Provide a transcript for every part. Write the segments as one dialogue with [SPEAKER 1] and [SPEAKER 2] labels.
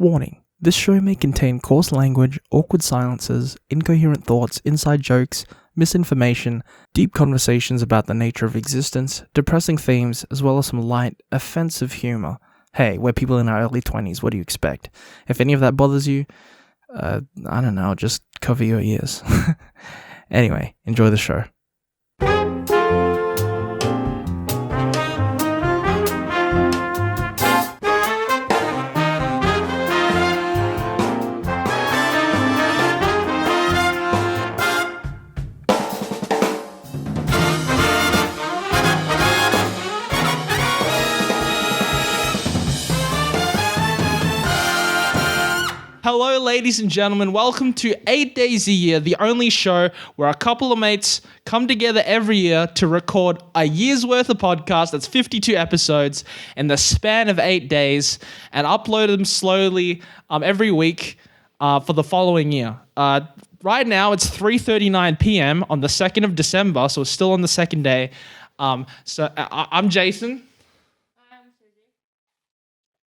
[SPEAKER 1] Warning. This show may contain coarse language, awkward silences, incoherent thoughts, inside jokes, misinformation, deep conversations about the nature of existence, depressing themes, as well as some light, offensive humor. Hey, we're people in our early 20s, what do you expect? If any of that bothers you, I don't know, just cover your ears. Anyway, enjoy the show.
[SPEAKER 2] Hello, ladies and gentlemen. Welcome to 8 Days a Year, the only show where a couple of mates come together every year to record a year's worth of podcasts. That's 52 episodes in the span of 8 days and upload them slowly every week for the following year. Right now, it's 3:39 p.m. on the 2nd of December, so it's still on the second day. I'm Jason.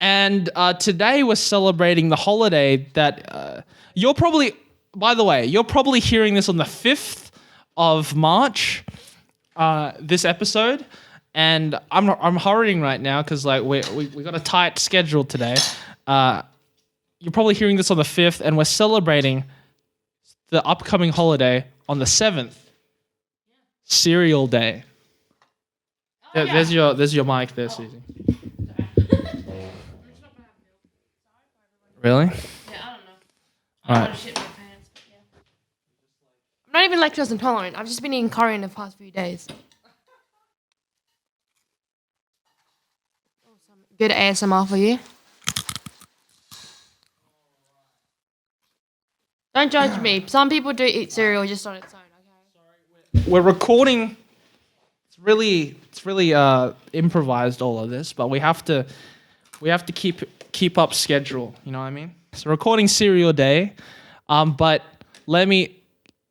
[SPEAKER 2] And today we're celebrating the holiday that you're probably hearing this on the 5th of March, this episode. And I'm hurrying right now because we got a tight schedule today. You're probably hearing this on the 5th, and we're celebrating the upcoming holiday on the 7th, Cereal Day. Oh, yeah. There's your mic there, Suzzie. Really?
[SPEAKER 3] Yeah, I don't know. I don't want to shit my pants, but yeah. I'm not even lactose intolerant. I've just been eating curry in the past few days. Oh, some good ASMR for you. Don't judge me. Some people do eat cereal just on its own, okay?
[SPEAKER 2] We're recording. It's really improvised, all of this, but we have to keep up schedule, you know what I mean? So recording Cereal Day, but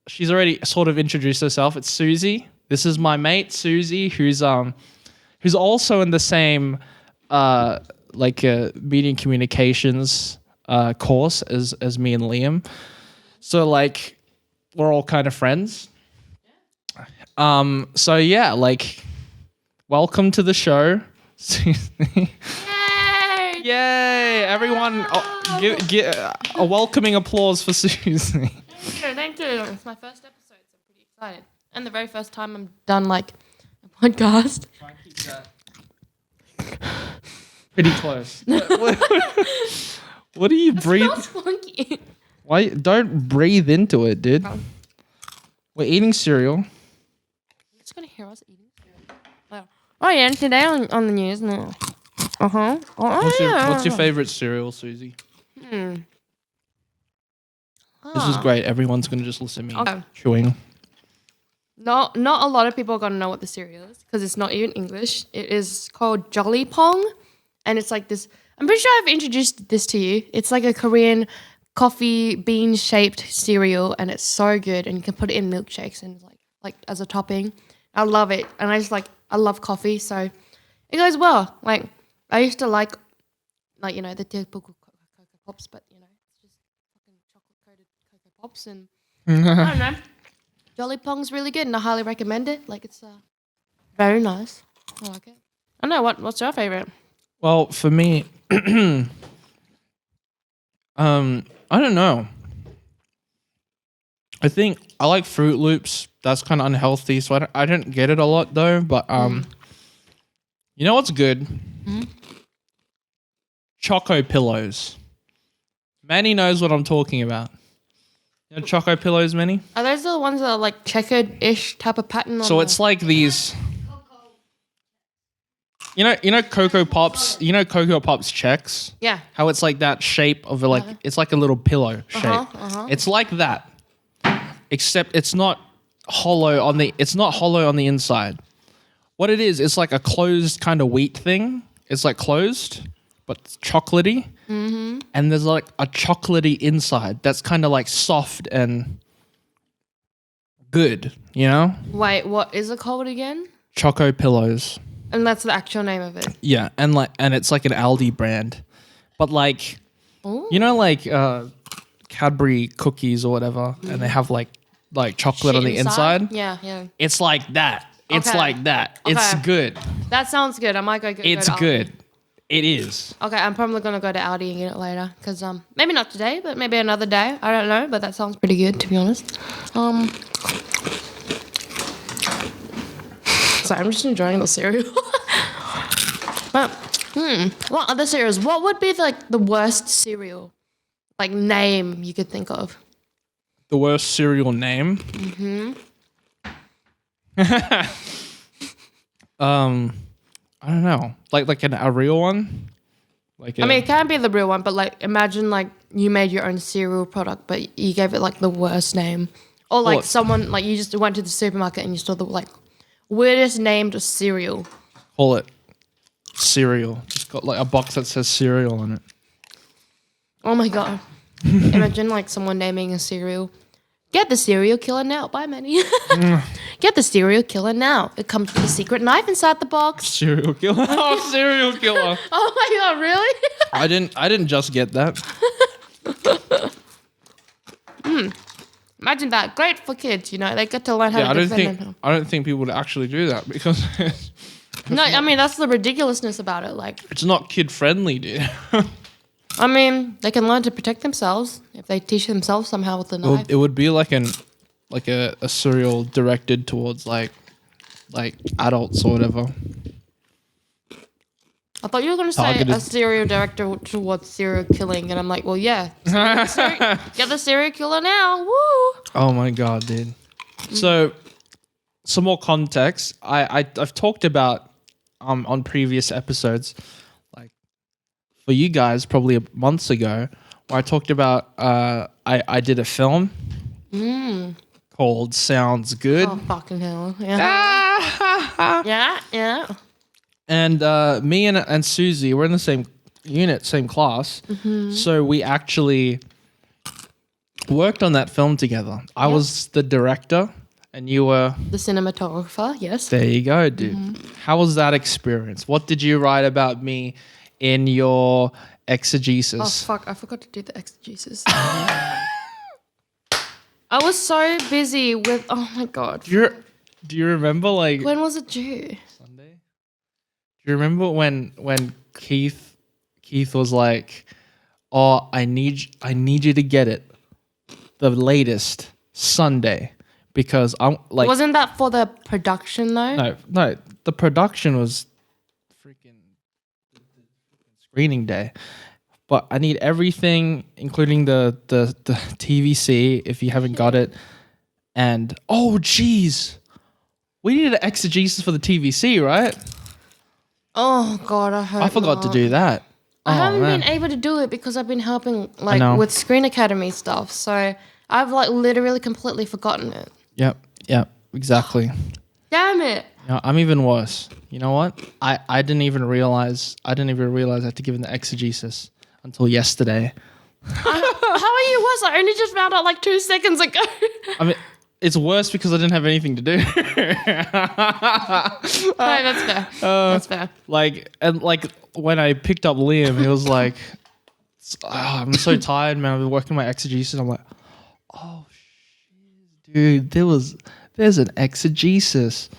[SPEAKER 2] she's already sort of introduced herself. It's Suzzie. This is my mate Suzzie, who's also in the same media and communications course as me and Liam. So we're all kind of friends. So yeah, welcome to the show. Yay! Everyone, give a welcoming applause for Suzzie.
[SPEAKER 3] Thank you. It's my first episode, so I'm pretty excited. And the very first time I'm done, a podcast.
[SPEAKER 2] Try and keep that pretty close. What do you breathe?
[SPEAKER 3] It smells funky.
[SPEAKER 2] Why? Don't breathe into it, dude.
[SPEAKER 3] Oh.
[SPEAKER 2] We're eating cereal.
[SPEAKER 3] You're just going to hear us eating cereal. Oh, yeah, and today on the news, no. Uh-huh.
[SPEAKER 2] What's your favorite cereal, Suzzie? This is great. Everyone's going to just listen to me chewing.
[SPEAKER 3] Not a lot of people are going to know what the cereal is because it's not even English. It is called Jolly Pong, and it's like this. I'm pretty sure I've introduced this to you. It's like a Korean coffee bean-shaped cereal, and it's so good, and you can put it in milkshakes and like as a topping. I love it, and I love coffee, so it goes well. I used to like the typical Cocoa Pops, but it's just fucking chocolate-coated Cocoa Pops, and I don't know. Jolly Pong's really good, and I highly recommend it. It's very nice. I like it. I don't know, what's your favorite?
[SPEAKER 2] Well, for me, I don't know. I think I like Fruit Loops. That's kind of unhealthy, so I don't get it a lot though. But you know what's good? Choco Pillows. Manny knows what I'm talking about. You know Choco Pillows, Manny?
[SPEAKER 3] Are those the ones that are checkered-ish type of pattern?
[SPEAKER 2] So it's like these. You know Cocoa Pops. You know Cocoa Pops checks.
[SPEAKER 3] Yeah.
[SPEAKER 2] How it's like that shape of it's like a little pillow shape. It's like that, except it's not hollow on the. It's not hollow on the inside. What it is, it's like a closed kind of wheat thing. It's closed, but it's chocolatey. Mm-hmm. And there's a chocolatey inside that's kind of soft and good, you know?
[SPEAKER 3] Wait, what is it called again?
[SPEAKER 2] Choco Pillows.
[SPEAKER 3] And that's the actual name of it?
[SPEAKER 2] Yeah, and it's like an Aldi brand. But
[SPEAKER 3] Ooh.
[SPEAKER 2] You know, like Cadbury cookies or whatever, and they have like chocolate on the inside.
[SPEAKER 3] Yeah.
[SPEAKER 2] It's like that. It's
[SPEAKER 3] Okay.
[SPEAKER 2] like that. It's
[SPEAKER 3] Okay.
[SPEAKER 2] good.
[SPEAKER 3] That sounds good. I might go get.
[SPEAKER 2] It's
[SPEAKER 3] go to Aldi.
[SPEAKER 2] good. It is.
[SPEAKER 3] Okay, I'm probably gonna go to Aldi and get it later because maybe not today, but maybe another day. I don't know, but that sounds pretty good to be honest. Sorry, I'm just enjoying the cereal. But what other cereals? What would be like the worst cereal, like name you could think of?
[SPEAKER 2] The worst cereal name. I don't know. Like a real one. Like
[SPEAKER 3] I mean, it can be the real one, but like imagine like you made your own cereal product, but you gave it like the worst name, or like
[SPEAKER 2] What?
[SPEAKER 3] someone like you just went to the supermarket and you saw the like weirdest named cereal.
[SPEAKER 2] call it cereal. Just got like a box that says cereal on it.
[SPEAKER 3] Oh my god! Imagine like someone naming a cereal. Get the serial killer now. Bye, Manny. Get the serial killer now. It comes with a secret knife inside the box.
[SPEAKER 2] Serial killer. Oh, serial killer.
[SPEAKER 3] Oh my god! Really?
[SPEAKER 2] I didn't just get that.
[SPEAKER 3] Imagine that. Great for kids. You know, they get to learn how
[SPEAKER 2] Yeah,
[SPEAKER 3] to defend themselves.
[SPEAKER 2] I don't think people would actually do that because
[SPEAKER 3] No, I mean that's the ridiculousness about it. Like,
[SPEAKER 2] it's not kid friendly, dude.
[SPEAKER 3] I mean, they can learn to protect themselves if they teach themselves somehow with the knife.
[SPEAKER 2] It would be like a cereal directed towards like adults or whatever.
[SPEAKER 3] I thought you were going to say
[SPEAKER 2] Targeted.
[SPEAKER 3] a serial director towards serial killing, and I'm like, well, yeah. Get the serial killer now. Woo!
[SPEAKER 2] Oh my god, dude. So, some more context. I've talked about on previous episodes, like for you guys probably months ago, where I talked about I did a film called Sounds Good.
[SPEAKER 3] Oh, fucking hell. Yeah. Yeah.
[SPEAKER 2] And me and Suzzie, we're in the same unit, same class. So we actually worked on that film together. I was the director and you were...
[SPEAKER 3] The cinematographer, yes.
[SPEAKER 2] There you go, dude. How was that experience? What did you write about me in your exegesis?
[SPEAKER 3] Oh, fuck. I forgot to do the exegesis. I was so busy with... Oh, my God.
[SPEAKER 2] Do you remember, like...
[SPEAKER 3] When was it due?
[SPEAKER 2] Sunday? Do you remember when Keith was like, "Oh, I need you to get it the latest Sunday because I'm like."
[SPEAKER 3] Wasn't that for the production though?
[SPEAKER 2] No, the production was freaking screening day, but I need everything, including the TVC if you haven't got it, and oh geez, we needed an exegesis for the TVC, right?
[SPEAKER 3] Oh God, I hope
[SPEAKER 2] I forgot to
[SPEAKER 3] not.
[SPEAKER 2] do that.
[SPEAKER 3] I haven't
[SPEAKER 2] man.
[SPEAKER 3] been able to do it because I've been helping
[SPEAKER 2] know.
[SPEAKER 3] like with Screen Academy stuff. So I've like literally completely forgotten it.
[SPEAKER 2] Yep, exactly.
[SPEAKER 3] Damn it.
[SPEAKER 2] You know, I'm even worse. You know what? I didn't even realize I had to give him the exegesis until yesterday.
[SPEAKER 3] How are you worse? I only just found out like 2 seconds ago.
[SPEAKER 2] I mean, it's worse because I didn't have anything to do.
[SPEAKER 3] Hey, that's fair. That's fair.
[SPEAKER 2] Like when I picked up Liam, he was like, "I'm so tired, man. I've been working my exegesis." I'm like, "Oh shit, dude, there's an exegesis."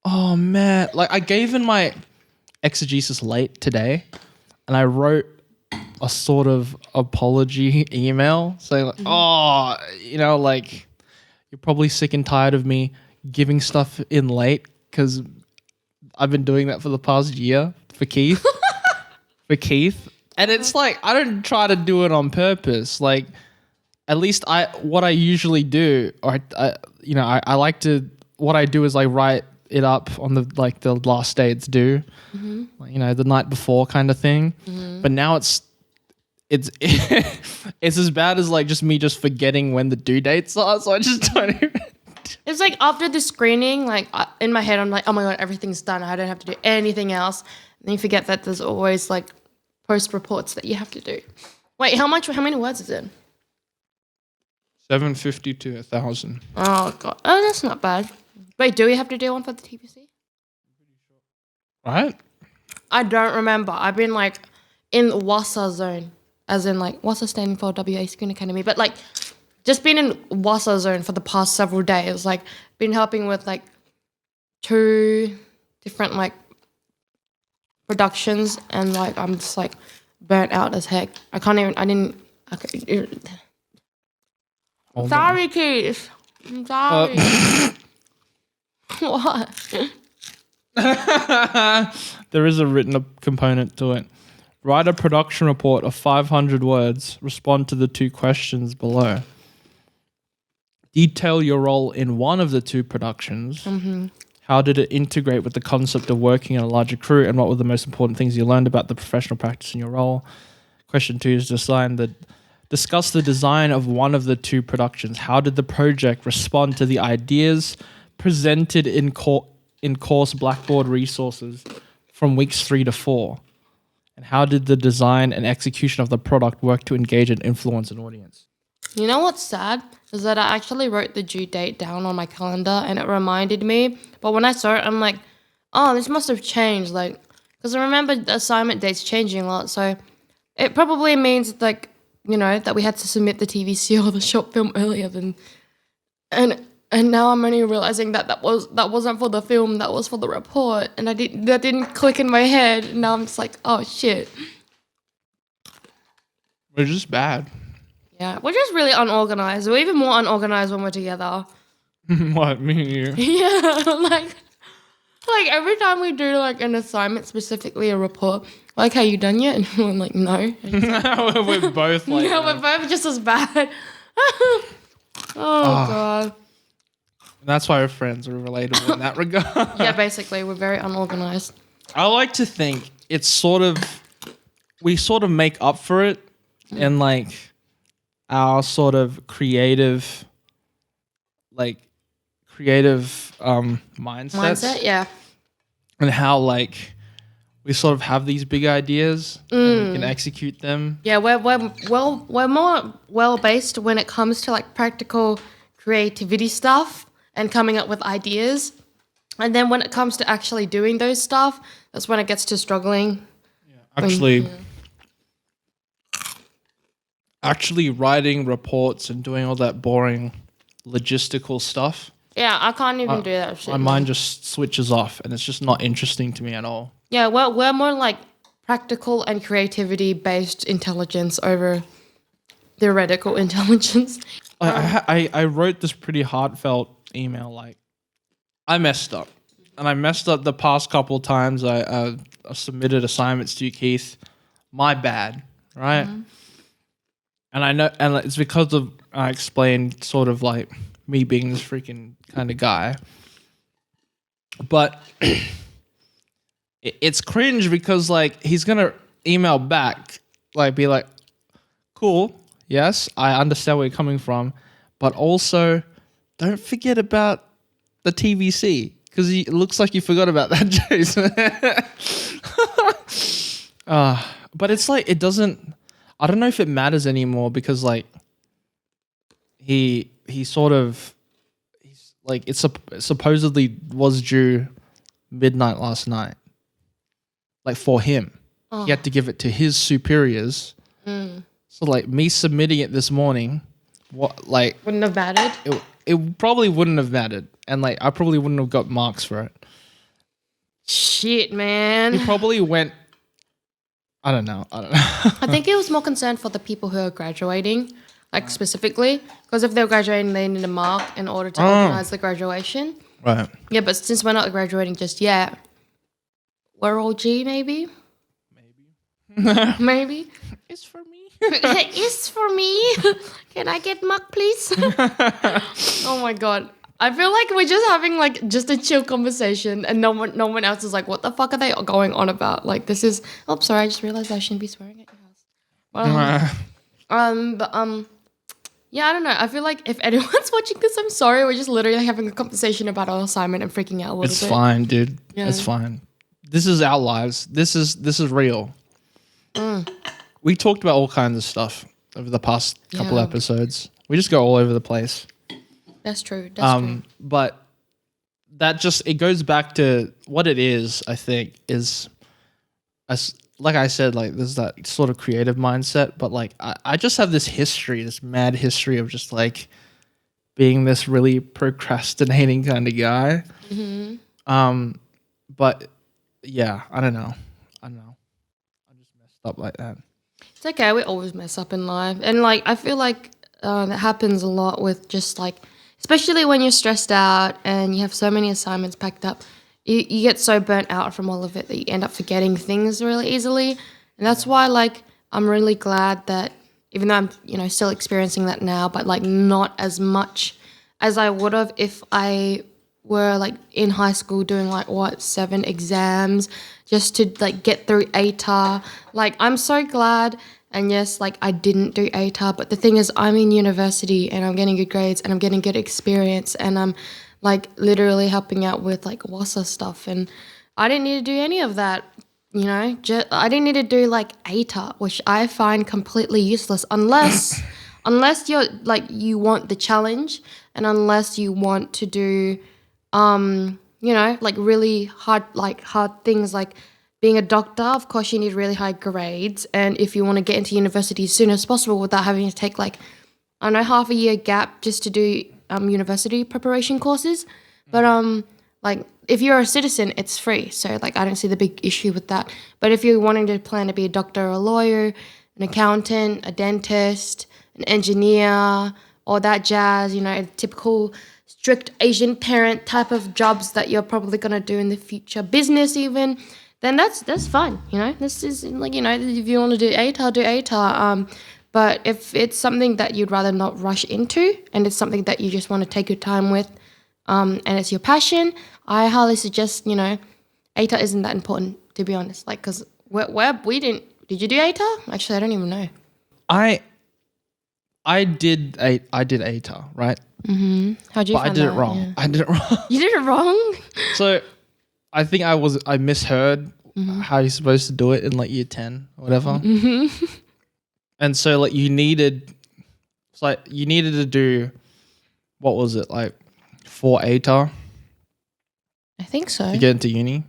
[SPEAKER 2] Oh man, like I gave in my exegesis late today, and I wrote a sort of apology email saying, like, "Oh, you know, like you're probably sick and tired of me giving stuff in late because I've been doing that for the past year for Keith, and it's like I don't try to do it on purpose. Like, at least what I usually do, or I like to. What I do is like write it up on the last day it's due, like, the night before kind of thing. But now it's as bad as like just me forgetting when the due dates are. So I just don't even.
[SPEAKER 3] It's like after the screening, like in my head, I'm like, oh my God, everything's done. I don't have to do anything else. And then you forget that there's always like post reports that you have to do. Wait, how many words is it?
[SPEAKER 2] 750 to 1,000.
[SPEAKER 3] Oh God. Oh, that's not bad. Wait, do we have to do one for the TPC?
[SPEAKER 2] Right?
[SPEAKER 3] I don't remember. I've been like in WASA zone, as in like WASA standing for WA Screen Academy, but like just been in WASA zone for the past several days, like been helping with like 2 different like productions, and like I'm just like burnt out as heck. I'm sorry, Keith. I'm sorry. What?
[SPEAKER 2] There is a written component to it. Write a production report of 500 words. Respond to the 2 questions below. Detail your role in one of the 2 productions.
[SPEAKER 3] Mm-hmm.
[SPEAKER 2] How did it integrate with the concept of working in a larger crew, and what were the most important things you learned about the professional practice in your role? Question 2 is discuss the design of one of the 2 productions. How did the project respond to the ideas presented in course Blackboard resources from weeks 3 to 4? And how did the design and execution of the product work to engage and influence an audience?
[SPEAKER 3] You know what's sad is that I actually wrote the due date down on my calendar and it reminded me. But when I saw it, I'm like, oh, this must have changed. Like, because I remember the assignment dates changing a lot. So it probably means like, you know, that we had to submit the TVC or the short film earlier than, and now I'm only realizing that wasn't for the film, that was for the report, and that didn't click in my head. And now I'm just like, oh shit.
[SPEAKER 2] We're just bad.
[SPEAKER 3] Yeah, we're just really unorganized. We're even more unorganized when we're together.
[SPEAKER 2] What, me and you?
[SPEAKER 3] Yeah, like every time we do like an assignment, specifically a report, like, hey, you done yet? And we're like, no.
[SPEAKER 2] We're both like
[SPEAKER 3] yeah, we're both just as bad. God.
[SPEAKER 2] And that's why we're friends. We're relatable in that regard.
[SPEAKER 3] Yeah, basically, we're very unorganized.
[SPEAKER 2] I like to think it's we sort of make up for it in like our sort of creative mindsets.
[SPEAKER 3] Yeah.
[SPEAKER 2] And how like we sort of have these big ideas and we can execute them.
[SPEAKER 3] Yeah, we're more well based when it comes to like practical creativity stuff and coming up with ideas. And then when it comes to actually doing those stuff, that's when it gets to struggling.
[SPEAKER 2] Yeah. Actually writing reports and doing all that boring logistical stuff.
[SPEAKER 3] Yeah, I can't even do that shit.
[SPEAKER 2] My mind just switches off and it's just not interesting to me at all.
[SPEAKER 3] Yeah, we're more like practical and creativity based intelligence over theoretical intelligence.
[SPEAKER 2] I wrote this pretty heartfelt email like, I messed up. And I messed up the past couple times I submitted assignments to you, Keith. My bad, right? Mm-hmm. And I know, and it's because of, I explained sort of like me being this freaking kind of guy. But it's cringe because like he's going to email back, like be like, cool, yes, I understand where you're coming from. But also, don't forget about the TVC. Because it looks like you forgot about that, Jason. But it's like, it doesn't, I don't know if it matters anymore because like he sort of, he's like, it supposedly was due midnight last night. Like for him. He had to give it to his superiors. So like me submitting it this morning,
[SPEAKER 3] wouldn't have mattered?
[SPEAKER 2] It probably wouldn't have mattered. And like I probably wouldn't have got marks for it.
[SPEAKER 3] Shit, man.
[SPEAKER 2] He probably went, I don't know.
[SPEAKER 3] I think he was more concerned for the people who are graduating, like specifically. Because if they're graduating, they need a mark in order to organize the graduation.
[SPEAKER 2] Right.
[SPEAKER 3] Yeah, but since we're not graduating just yet, we're all G, maybe? Maybe.
[SPEAKER 2] It's for me.
[SPEAKER 3] It's for me. Can I get mark, please? Oh my God. I feel like we're just having like just a chill conversation and no one else is like, what the fuck are they going on about? Like this is, oh, sorry, I just realized I shouldn't be swearing at your house. Yeah, I don't know. I feel like if anyone's watching this, I'm sorry. We're just literally having a conversation about our assignment and freaking out a little bit.
[SPEAKER 2] It's fine, dude.
[SPEAKER 3] Yeah.
[SPEAKER 2] It's fine. This is our lives. This is real. We talked about all kinds of stuff over the past couple episodes. We just go all over the place.
[SPEAKER 3] That's true. That's true.
[SPEAKER 2] But that just, it goes back to what it is, I think, is like I said, like there's that sort of creative mindset, but like I just have this history, this mad history of just like being this really procrastinating kind of guy. But yeah, I don't know. I just messed up like that.
[SPEAKER 3] It's okay. We always mess up in life, and like I feel like that happens a lot with just like, especially when you're stressed out and you have so many assignments packed up. You get so burnt out from all of it that you end up forgetting things really easily, and that's why like I'm really glad that even though I'm still experiencing that now, but like not as much as I would have if I were like in high school doing like 7 exams just to like get through ATAR. Like I'm so glad, and yes, like I didn't do ATAR, but the thing is I'm in university and I'm getting good grades and I'm getting good experience and I'm like literally helping out with like WASA stuff, and I didn't need to do any of that. I didn't need to do like ATAR, which I find completely useless unless you're like you want the challenge and unless you want to do like really hard things like being a doctor. Of course you need really high grades, and if you want to get into university as soon as possible without having to take like I don't know half a year gap just to do university preparation courses. But like if you're a citizen it's free, so like I don't see the big issue with that. But if you're wanting to plan to be a doctor or a lawyer, an accountant, a dentist, an engineer, all that jazz, typical strict Asian parent type of jobs that you're probably going to do in the future, business even, then that's fun, This is like, if you want to do ATAR, do ATAR. But if it's something that you'd rather not rush into and it's something that you just want to take your time with, and it's your passion, I highly suggest, ATAR isn't that important, to be honest. Like, because we didn't, did you do ATAR? Actually, I don't even know.
[SPEAKER 2] I did ATAR, right?
[SPEAKER 3] Mm-hmm. How'd you
[SPEAKER 2] But I
[SPEAKER 3] find
[SPEAKER 2] did
[SPEAKER 3] that?
[SPEAKER 2] it wrong.
[SPEAKER 3] Yeah.
[SPEAKER 2] I did it wrong.
[SPEAKER 3] You did it wrong?
[SPEAKER 2] So I think I misheard how you're supposed to do it in like year 10 or whatever. Mm-hmm. And so like you needed to do, what was it, like 4 ATAR
[SPEAKER 3] I think so.
[SPEAKER 2] to get into uni?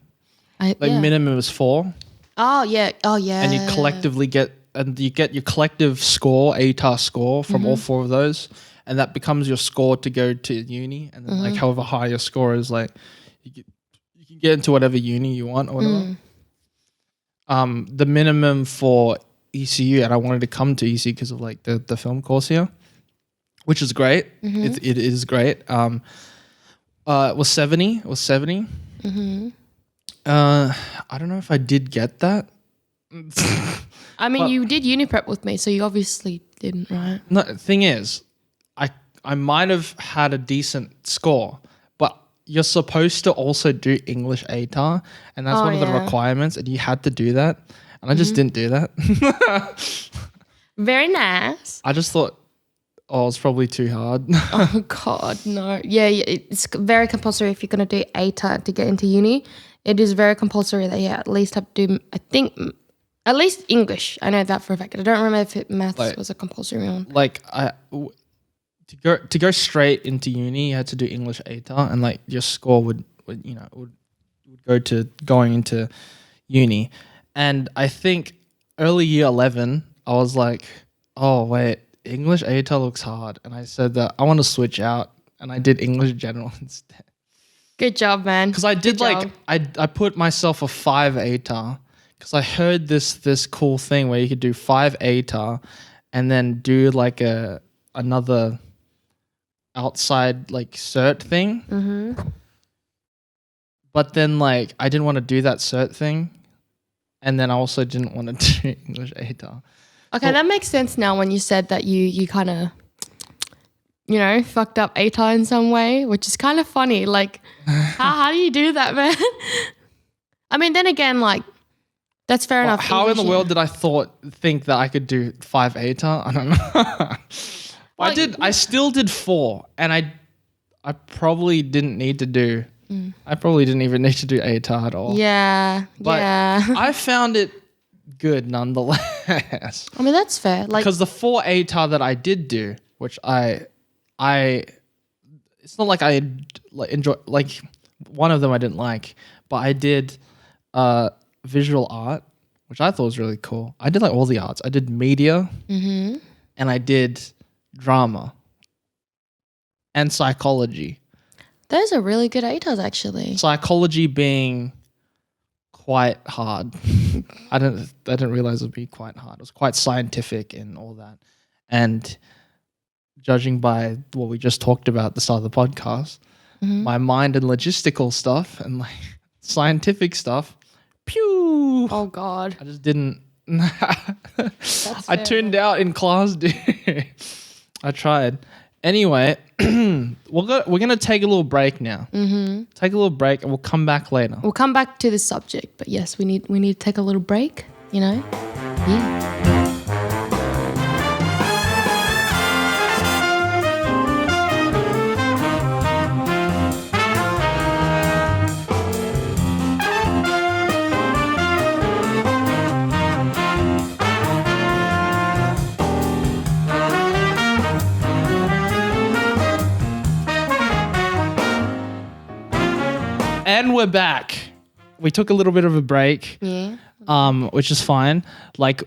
[SPEAKER 2] Minimum is 4.
[SPEAKER 3] Oh yeah.
[SPEAKER 2] And you collectively get your collective score, ATAR score from all 4 of those, and that becomes your score to go to uni. And then like however high your score is, like you can get into whatever uni you want or whatever. The minimum for ECU, and I wanted to come to ECU because of like the film course here, which is great. It is great. It was 70. It was 70. I don't know if I did get that.
[SPEAKER 3] I mean, you did uni prep with me, so you obviously didn't, right?
[SPEAKER 2] No, the thing is, I might have had a decent score, but you're supposed to also do English ATAR, and that's one of the requirements, and you had to do that, and I just didn't do that.
[SPEAKER 3] Very nice.
[SPEAKER 2] I just thought, it's probably too hard.
[SPEAKER 3] Oh God, no. Yeah, it's very compulsory if you're gonna do ATAR to get into uni. It is very compulsory that you at least have to do, I think, at least English. I know that for a fact. I don't remember if maths was a compulsory one.
[SPEAKER 2] Like to go straight into uni, you had to do English ATAR, and like your score would go to going into uni. And I think early year 11, I was like, oh wait, English ATAR looks hard, and I said that I want to switch out, and I did English general instead.
[SPEAKER 3] Good job, man.
[SPEAKER 2] Because I did I put myself a 5 ATAR. Because I heard this cool thing where you could do 5 ATAR and then do like another outside like cert thing. But then like I didn't want to do that cert thing, and then I also didn't want to do English ATAR.
[SPEAKER 3] Okay, that makes sense now when you said that you kind of, fucked up ATAR in some way, which is kind of funny. Like, how do you do that, man? I mean, then again, like, that's fair enough.
[SPEAKER 2] How in the world did I think that I could do 5 ATAR? I don't know. I still did 4, and I probably didn't need to do. I probably didn't even need to do ATAR at all.
[SPEAKER 3] Yeah,
[SPEAKER 2] but I found it good nonetheless.
[SPEAKER 3] I mean, that's fair. Like,
[SPEAKER 2] because the 4 ATAR that I did do, which I it's not like I enjoy, like one of them I didn't like, but I did visual art, which I thought was really cool. I did like all the arts. I did media and I did drama and psychology.
[SPEAKER 3] Those are really good ATAs, actually.
[SPEAKER 2] Psychology being quite hard. I didn't realize it would be quite hard. It was quite scientific and all that. And judging by what we just talked about at the start of the podcast, my mind and logistical stuff and like scientific stuff, pew.
[SPEAKER 3] Oh God.
[SPEAKER 2] I just didn't.
[SPEAKER 3] That's
[SPEAKER 2] I
[SPEAKER 3] fair.
[SPEAKER 2] tuned out in class, dude. I tried. Anyway, we're gonna take a little break now. Take a little break, and we'll come back later.
[SPEAKER 3] We'll come back to this subject, but yes, we need to take a little break. You know. Yeah.
[SPEAKER 2] And we're back. We took a little bit of a break, which is fine. Like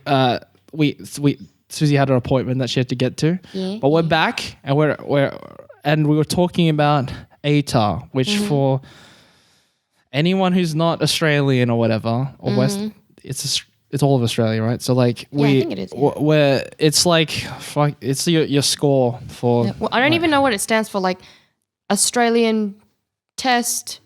[SPEAKER 2] we Suzzie had an appointment that she had to get to, but we're back, and we were talking about ATAR, which for anyone who's not Australian or whatever or West, it's all of Australia, right? So like
[SPEAKER 3] I think it is, yeah.
[SPEAKER 2] where it's like it's your score for.
[SPEAKER 3] Yeah. Well, I don't even know what it stands for. Like Australian Test.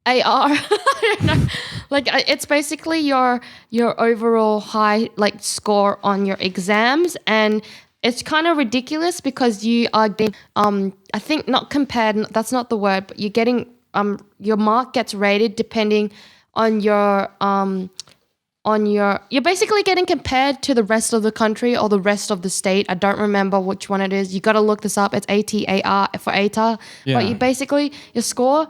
[SPEAKER 3] AR, I don't know. Like it's basically your overall high like score on your exams, and it's kind of ridiculous because you are getting I think not compared. That's not the word, but you're getting your mark gets rated depending on your you're basically getting compared to the rest of the country or the rest of the state. I don't remember which one it is. You got to look this up. It's ATAR for ATAR, but you basically your score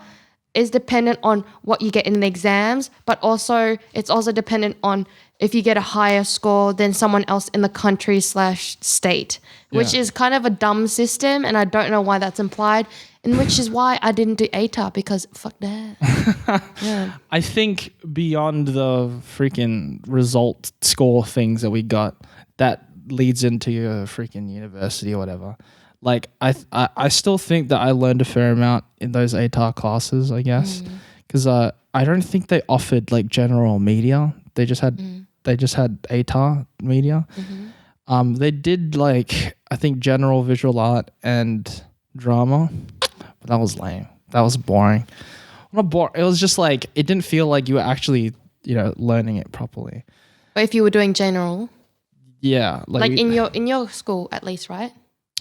[SPEAKER 3] is dependent on what you get in the exams, but also it's also dependent on if you get a higher score than someone else in the country / state, which is kind of a dumb system, and I don't know why that's implied, and which is why I didn't do ATAR because fuck that. Yeah.
[SPEAKER 2] I think beyond the freaking result score things that we got, that leads into your freaking university or whatever. Like I still think that I learned a fair amount in those ATAR classes, I guess, because I don't think they offered like general media. They just had ATAR media. They did like I think general visual art and drama, but that was lame. That was boring. Not boring. It was just like it didn't feel like you were actually learning it properly.
[SPEAKER 3] But if you were doing general,
[SPEAKER 2] yeah,
[SPEAKER 3] like in your school at least, right?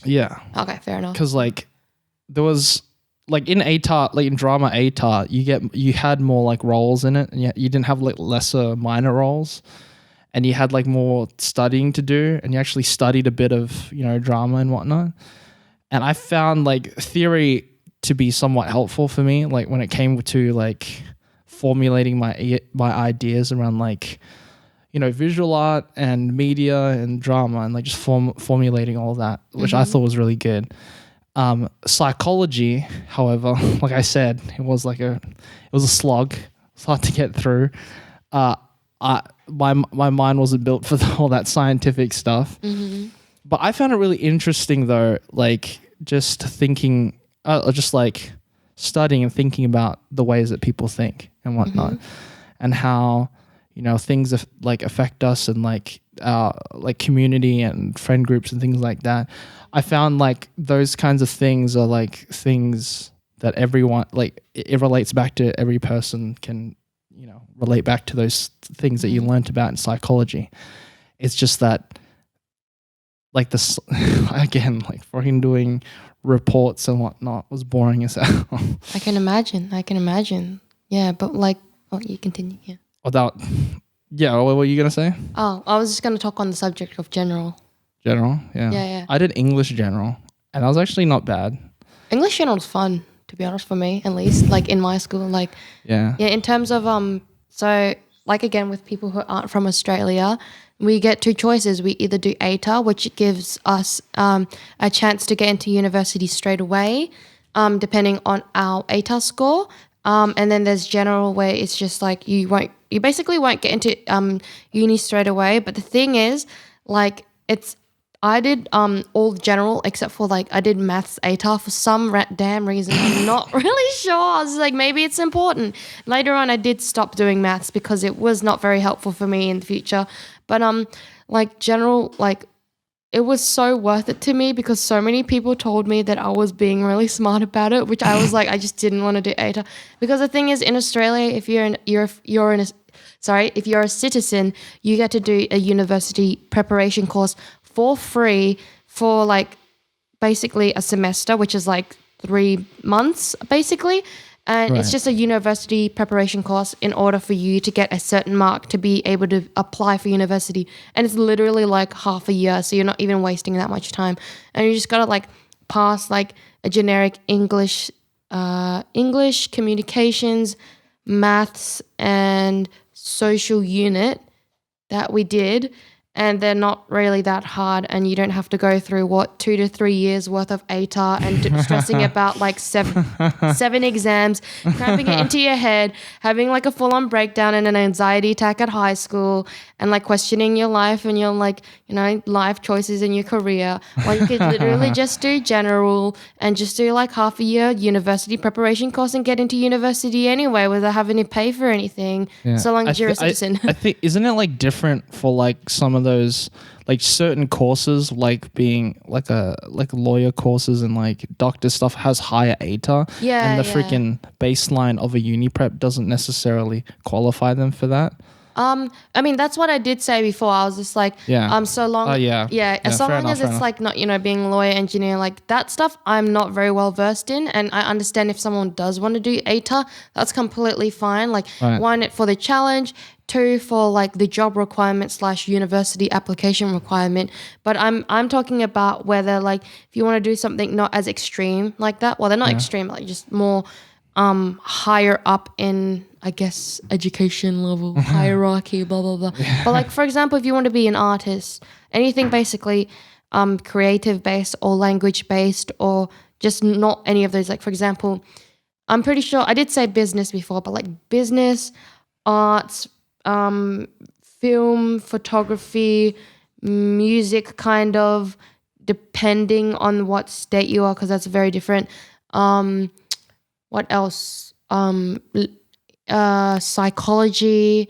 [SPEAKER 2] Yeah.
[SPEAKER 3] Okay, fair enough.
[SPEAKER 2] Because like there was like in ATAR, like in drama ATAR, you had more like roles in it, and you didn't have like lesser minor roles, and you had like more studying to do, and you actually studied a bit of drama and whatnot. And I found like theory to be somewhat helpful for me, like when it came to like formulating my ideas around like visual art and media and drama, and like just formulating all that, which I thought was really good. Psychology, however, like I said, it was a slog. It's hard to get through. My mind wasn't built for all that scientific stuff. But I found it really interesting though, like just thinking, just like studying and thinking about the ways that people think and whatnot, and how things like affect us and like our like community and friend groups and things like that. I found like those kinds of things are like things that everyone like it relates back to. Every person can relate back to those things that you learnt about in psychology. It's just that like this again, like fucking doing reports and whatnot was boring as hell.
[SPEAKER 3] I can imagine. Yeah, but like, you continue. Yeah.
[SPEAKER 2] What were you going to say?
[SPEAKER 3] Oh, I was just going to talk on the subject of general.
[SPEAKER 2] General, yeah.
[SPEAKER 3] Yeah.
[SPEAKER 2] I did English general, and that was actually not bad.
[SPEAKER 3] English general was fun, to be honest, for me, at least, like in my school. Like, yeah, in terms of, so like again, with people who aren't from Australia, we get two choices. We either do ATAR, which gives us a chance to get into university straight away, depending on our ATAR score. And then there's general, where it's just like you you basically won't get into uni straight away. But the thing is, like, I did all general except for like I did maths ATAR for some damn reason. I'm not really sure. I was like, maybe it's important. Later on, I did stop doing maths because it was not very helpful for me in the future. But like general, like, it was so worth it to me because so many people told me that I was being really smart about it, which I was like, I just didn't want to do ATAR. Because the thing is, in Australia, if you're a citizen, you get to do a university preparation course for free for like basically a semester, which is like 3 months basically. And it's just a university preparation course in order for you to get a certain mark to be able to apply for university. And it's literally like half a year, so you're not even wasting that much time. And you just got to like pass like a generic English, communications, maths, and social unit that we did. And they're not really that hard, and you don't have to go through 2 to 3 years worth of ATAR and stressing about like seven exams, cramping it into your head, having like a full-on breakdown and an anxiety attack at high school, and like questioning your life and your like, you know, life choices in your career. Well, you could literally just do general and just do like half a year university preparation course and get into university anyway without having to pay for anything, so long as you're a citizen.
[SPEAKER 2] I think, isn't it like different for like some of those like certain courses, like being like lawyer courses and like doctor stuff has higher ATAR, and the freaking baseline of a uni prep doesn't necessarily qualify them for that.
[SPEAKER 3] I mean, that's what I did say before. I was just like, so long, as long as it's like not, you know, being lawyer, engineer, like that stuff, I'm not very well versed in, and I understand if someone does want to do ATAR, that's completely fine. Like, one, for the challenge, two, for like the job requirement / university application requirement. But I'm talking about whether like if you want to do something not as extreme like that. Well, they're not extreme, like just more higher up in, I guess, education level, hierarchy, blah, blah, blah. But like, for example, if you want to be an artist, anything basically creative based or language based, or just not any of those. Like, for example, I'm pretty sure I did say business before, but like business, arts, film, photography, music, kind of, depending on what state you are, because that's very different. What else? Psychology,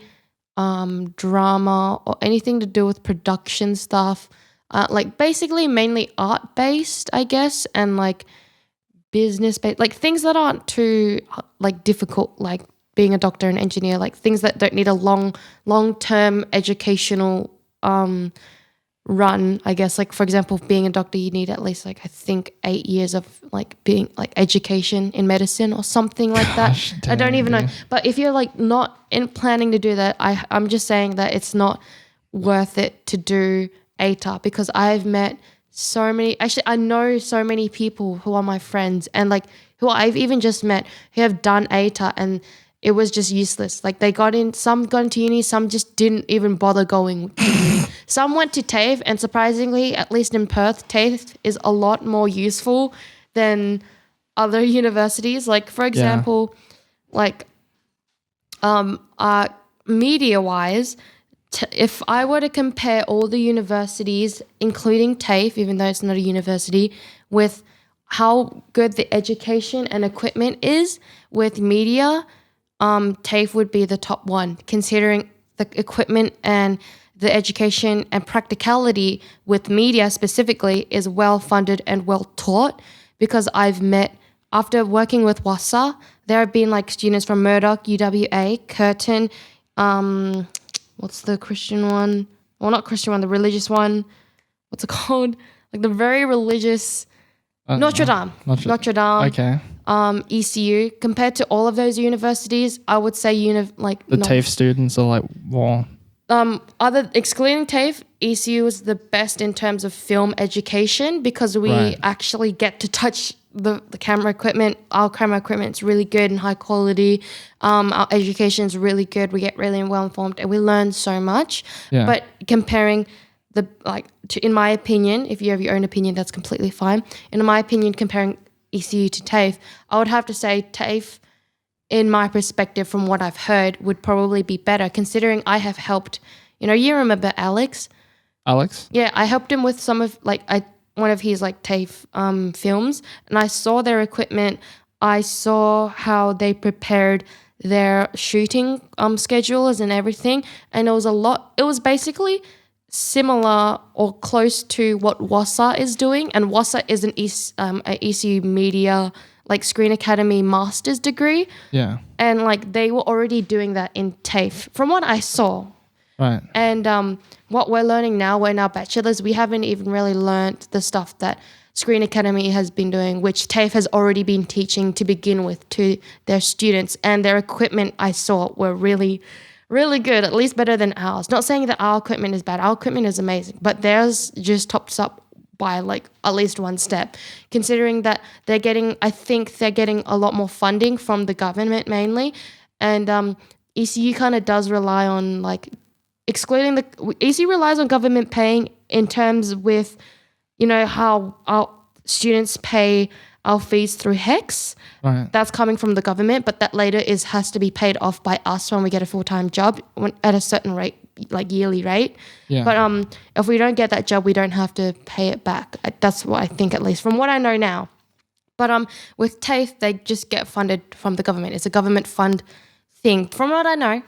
[SPEAKER 3] drama, or anything to do with production stuff. Like basically mainly art based, I guess, and like business based, like things that aren't too like difficult, like being a doctor and engineer, like things that don't need a long-term educational run, I guess. Like, for example, being a doctor, you need at least like, I think 8 years of like being like education in medicine or something like that. I don't even know. But if you're like not planning to do that, I'm just saying that it's not worth it to do ATAR, because I've met I know so many people who are my friends and like who I've even just met who have done ATAR, and it was just useless. Like some got into uni, some just didn't even bother going to uni. Some went to TAFE, and surprisingly, at least in Perth, TAFE is a lot more useful than other universities. Like, for example, like media-wise, if I were to compare all the universities, including TAFE, even though it's not a university, with how good the education and equipment is with media, TAFE would be the top one, considering the equipment and the education and practicality with media specifically is well funded and well taught. Because I've met, after working with WASA, there have been like students from Murdoch, UWA, Curtin, what's the Christian one? Well, not Christian one, the religious one. What's it called? Like the very religious, Notre Dame. Notre Dame.
[SPEAKER 2] Okay.
[SPEAKER 3] ECU. Compared to all of those universities, I would say
[SPEAKER 2] TAFE students are like, wow.
[SPEAKER 3] Excluding TAFE, ECU is the best in terms of film education, because we actually get to touch the camera equipment. Our camera equipment is really good and high quality. Our education is really good. We get really well informed and we learn so much. Yeah. But comparing in my opinion, if you have your own opinion, that's completely fine. In my opinion, comparing ECU to TAFE, I would have to say TAFE in my perspective, from what I've heard, would probably be better, considering I have helped. You remember Alex?
[SPEAKER 2] Alex?
[SPEAKER 3] Yeah, I helped him with some of one of his TAFE films, and I saw their equipment. I saw how they prepared their shooting schedules and everything, and it was a lot. It was basically similar or close to what WASA is doing, and WASA is an ECU Media Screen Academy master's degree.
[SPEAKER 2] Yeah.
[SPEAKER 3] And they were already doing that in TAFE from what I saw.
[SPEAKER 2] Right.
[SPEAKER 3] And what we're learning now, we're in our bachelors, we haven't even really learned the stuff that Screen Academy has been doing, which TAFE has already been teaching to begin with to their students. And their equipment I saw were really, really good, at least better than ours. Not saying that our equipment is bad. Our equipment is amazing. But theirs just tops up by at least one step, considering that I think they're getting a lot more funding from the government mainly. And ECU kind of does rely on ECU relies on government paying in terms with, how our students pay our fees through HEX.
[SPEAKER 2] Right.
[SPEAKER 3] That's coming from the government, but that later has to be paid off by us when we get a full-time job at a certain rate, yearly rate.
[SPEAKER 2] Yeah.
[SPEAKER 3] But if we don't get that job, we don't have to pay it back. That's what I think, at least from what I know now. But with TAFE, they just get funded from the government. It's a government fund thing. From what I know,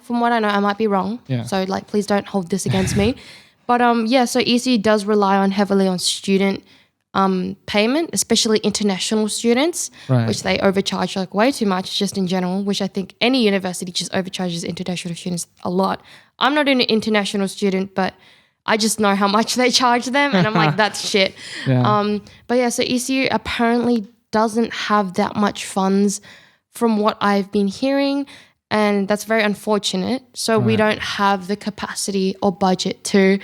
[SPEAKER 3] I might be wrong.
[SPEAKER 2] Yeah.
[SPEAKER 3] So please don't hold this against me. But so ECU does rely heavily on student payment, especially international students,
[SPEAKER 2] Right.
[SPEAKER 3] which they overcharge way too much just in general, which I think any university just overcharges international students a lot. I'm not an international student, but I just know how much they charge them, and I'm like, that's shit.
[SPEAKER 2] Yeah.
[SPEAKER 3] But so ECU apparently doesn't have that much funds from what I've been hearing, and that's very unfortunate. So we don't have the capacity or budget to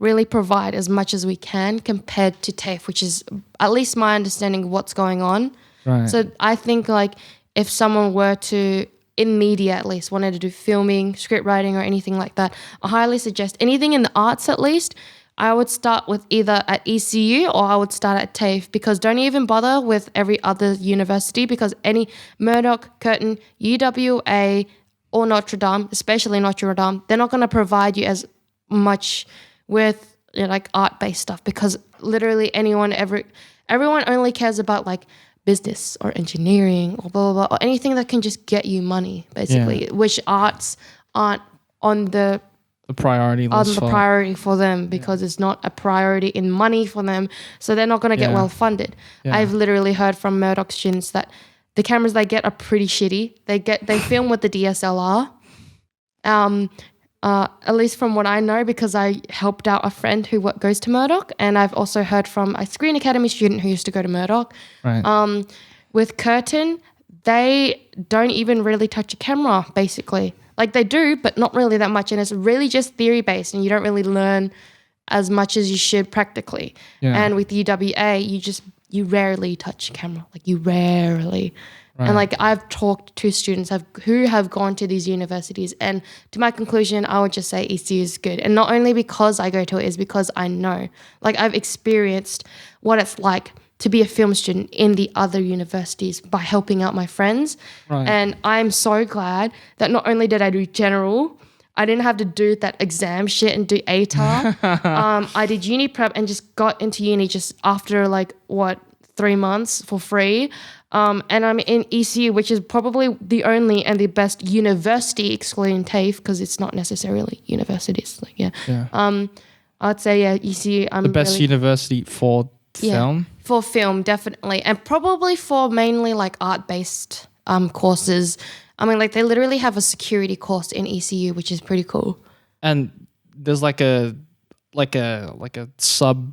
[SPEAKER 3] really provide as much as we can compared to TAFE, which is at least my understanding of what's going on.
[SPEAKER 2] Right.
[SPEAKER 3] So I think if someone were to, in media at least, wanted to do filming, script writing or anything like that, I highly suggest anything in the arts at least, I would start with either at ECU or I would start at TAFE, because don't even bother with every other university, because any Murdoch, Curtin, UWA or Notre Dame, especially Notre Dame, they're not going to provide you as much with art-based stuff, because literally everyone only cares about business or engineering or blah, blah, blah, or anything that can just get you money, basically, which arts aren't on the
[SPEAKER 2] priority list.
[SPEAKER 3] Priority for them, because it's not a priority in money for them, so they're not going to get well funded.
[SPEAKER 2] Yeah.
[SPEAKER 3] I've literally heard from Murdoch students that the cameras they get are pretty shitty. They film with the DSLR. At least from what I know, because I helped out a friend who goes to Murdoch, and I've also heard from a Screen Academy student who used to go to Murdoch.
[SPEAKER 2] Right.
[SPEAKER 3] With Curtin, they don't even really touch a camera, basically. They do, but not really that much, and it's really just theory-based, and you don't really learn as much as you should practically.
[SPEAKER 2] Yeah.
[SPEAKER 3] And with UWA, you rarely touch a camera. You rarely.
[SPEAKER 2] Right.
[SPEAKER 3] And I've talked to students who have gone to these universities, and to my conclusion, I would just say ECU is good. And not only because I go to it, is because I know. I've experienced what it's like to be a film student in the other universities by helping out my friends.
[SPEAKER 2] Right.
[SPEAKER 3] And I'm so glad that not only did I do general, I didn't have to do that exam shit and do ATAR. I did uni prep and just got into uni just after 3 months for free. And I'm in ECU, which is probably the only and the best university, excluding TAFE, because it's not necessarily universities. I'd say ECU.
[SPEAKER 2] The best university for film?
[SPEAKER 3] For film, definitely. And probably for mainly art-based courses. I mean, they literally have a security course in ECU, which is pretty cool.
[SPEAKER 2] And there's a sub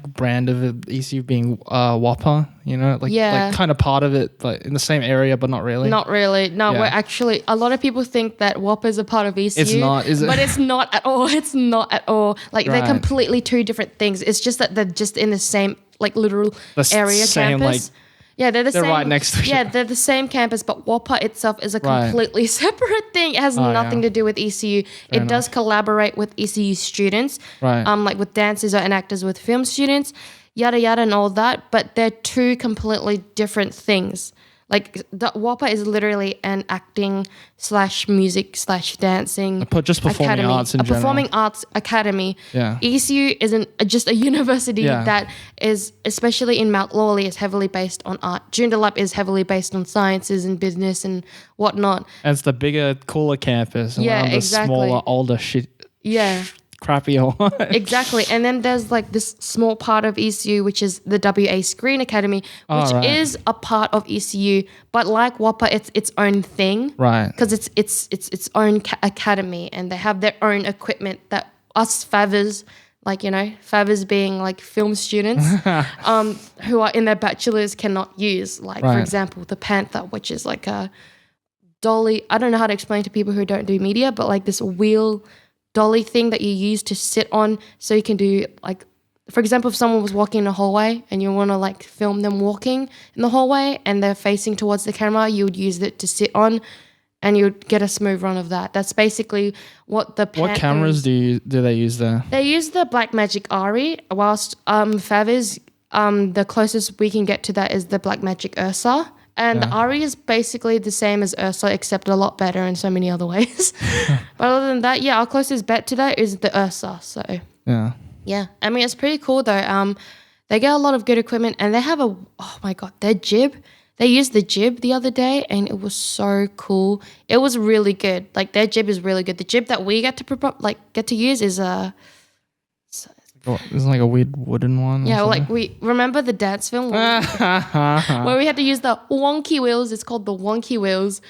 [SPEAKER 2] brand of it, ECU being Whopper, kind of part of it, but in the same area, but not really.
[SPEAKER 3] Not really. No, we're actually, a lot of people think that Whopper is a part of ECU.
[SPEAKER 2] It's not, is it?
[SPEAKER 3] But it's not at all. It's not at all. They're completely two different things. It's just that they're just in the same literal area
[SPEAKER 2] same,
[SPEAKER 3] campus. They're the same.
[SPEAKER 2] They're right next to each other.
[SPEAKER 3] Yeah, they're the same campus, but Whopper itself is a completely separate thing. It has nothing to do with ECU. It does collaborate with ECU students,
[SPEAKER 2] right?
[SPEAKER 3] With dancers and actors with film students, yada yada and all that. But they're two completely different things. Like the WAPA is literally an acting / music / dancing
[SPEAKER 2] Just performing
[SPEAKER 3] academy,
[SPEAKER 2] arts in
[SPEAKER 3] a
[SPEAKER 2] general.
[SPEAKER 3] performing arts academy.
[SPEAKER 2] Yeah.
[SPEAKER 3] ECU isn't just a university
[SPEAKER 2] Yeah.
[SPEAKER 3] that is, especially in Mount Lawley, is heavily based on art. Joondalup is heavily based on sciences and business and whatnot.
[SPEAKER 2] And it's the bigger, cooler campus.
[SPEAKER 3] Yeah,
[SPEAKER 2] around the
[SPEAKER 3] exactly.
[SPEAKER 2] smaller, older shit.
[SPEAKER 3] Yeah.
[SPEAKER 2] Crappier one.
[SPEAKER 3] Exactly. And then there's like this small part of ECU, which is the WA Screen Academy, which
[SPEAKER 2] right.
[SPEAKER 3] is a part of ECU, but like WAPA, it's its own thing.
[SPEAKER 2] Right.
[SPEAKER 3] Because it's its own academy, and they have their own equipment that us favors, like, you know, favors being like film students, who are in their bachelors cannot use. Like, for
[SPEAKER 2] Right.
[SPEAKER 3] example, the Panther, which is like a dolly. I don't know how to explain to people who don't do media, but like this wheel dolly thing that you use to sit on, so you can do like, for example, if someone was walking in a hallway and you want to like film them walking in the hallway and they're facing towards the camera, you would use it to sit on and you would get a smooth run of that. That's basically what the
[SPEAKER 2] What cameras do they use there?
[SPEAKER 3] They use the Blackmagic Ari, whilst Favors, the closest we can get to that is the Blackmagic Ursa. And the Ari is basically the same as Ursa, except a lot better in so many other ways. But other than that, yeah, our closest bet to that is the Ursa. So yeah, I mean, it's pretty cool though. They get a lot of good equipment, and they have oh my god, their jib. They used the jib the other day, and it was so cool. It was really good. Like, their jib is really good. The jib that we get to use is
[SPEAKER 2] Isn't like a weird wooden one?
[SPEAKER 3] yeah, like we remember the dance film where we had to use the wonky wheels. It's called the wonky wheels,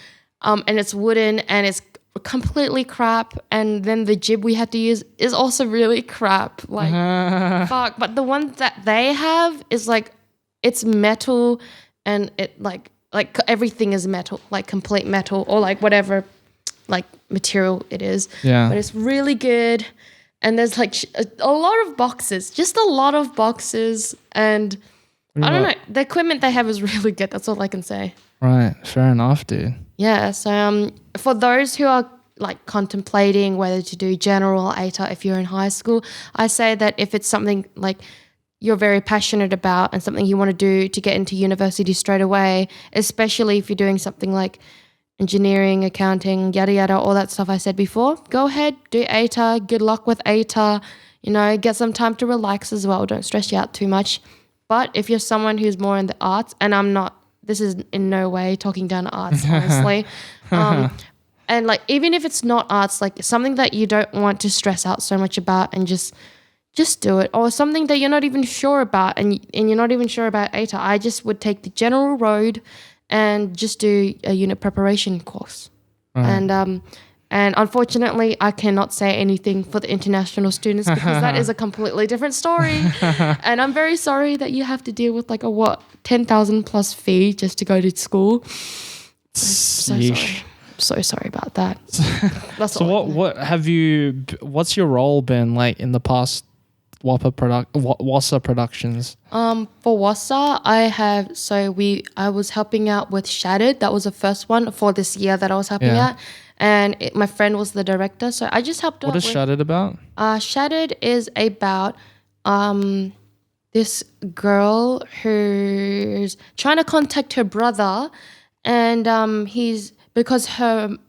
[SPEAKER 3] and it's wooden and it's completely crap. And then the jib we had to use is also really crap. Like fuck. But the one that they have is like, it's metal, and it like everything is metal, like complete metal, or like whatever like material it is.
[SPEAKER 2] Yeah.
[SPEAKER 3] But it's really good. And there's like a lot of boxes, just a lot of boxes. And I don't know, the equipment they have is really good. That's all I can say.
[SPEAKER 2] Right. Fair enough, dude.
[SPEAKER 3] Yeah. So for those who are like contemplating whether to do general or ATAR if you're in high school, I say that if it's something like you're very passionate about and something you want to do to get into university straight away, especially if you're doing something like engineering, accounting, yada yada, all that stuff I said before, go ahead, do ATAR. Good luck with ATAR. You know, get some time to relax as well. Don't stress you out too much. But if you're someone who's more in the arts, and I'm not, this is in no way talking down arts, honestly. And like, even if it's not arts, like something that you don't want to stress out so much about, and just do it. Or something that you're not even sure about, and you're not even sure about ATAR, I just would take the general road and just do a unit preparation course. Right. And unfortunately, I cannot say anything for the international students because that is a completely different story. And I'm very sorry that you have to deal with like a 10,000 plus fee just to go to school. So sorry. So sorry about that. That's
[SPEAKER 2] so what's your role been like in the past WASA productions?
[SPEAKER 3] For WASA, I was helping out with Shattered. That was the first one for this year that I was helping out. And my friend was the director, so I just helped out.
[SPEAKER 2] What is Shattered about? Shattered
[SPEAKER 3] is about this girl who's trying to contact her brother, and because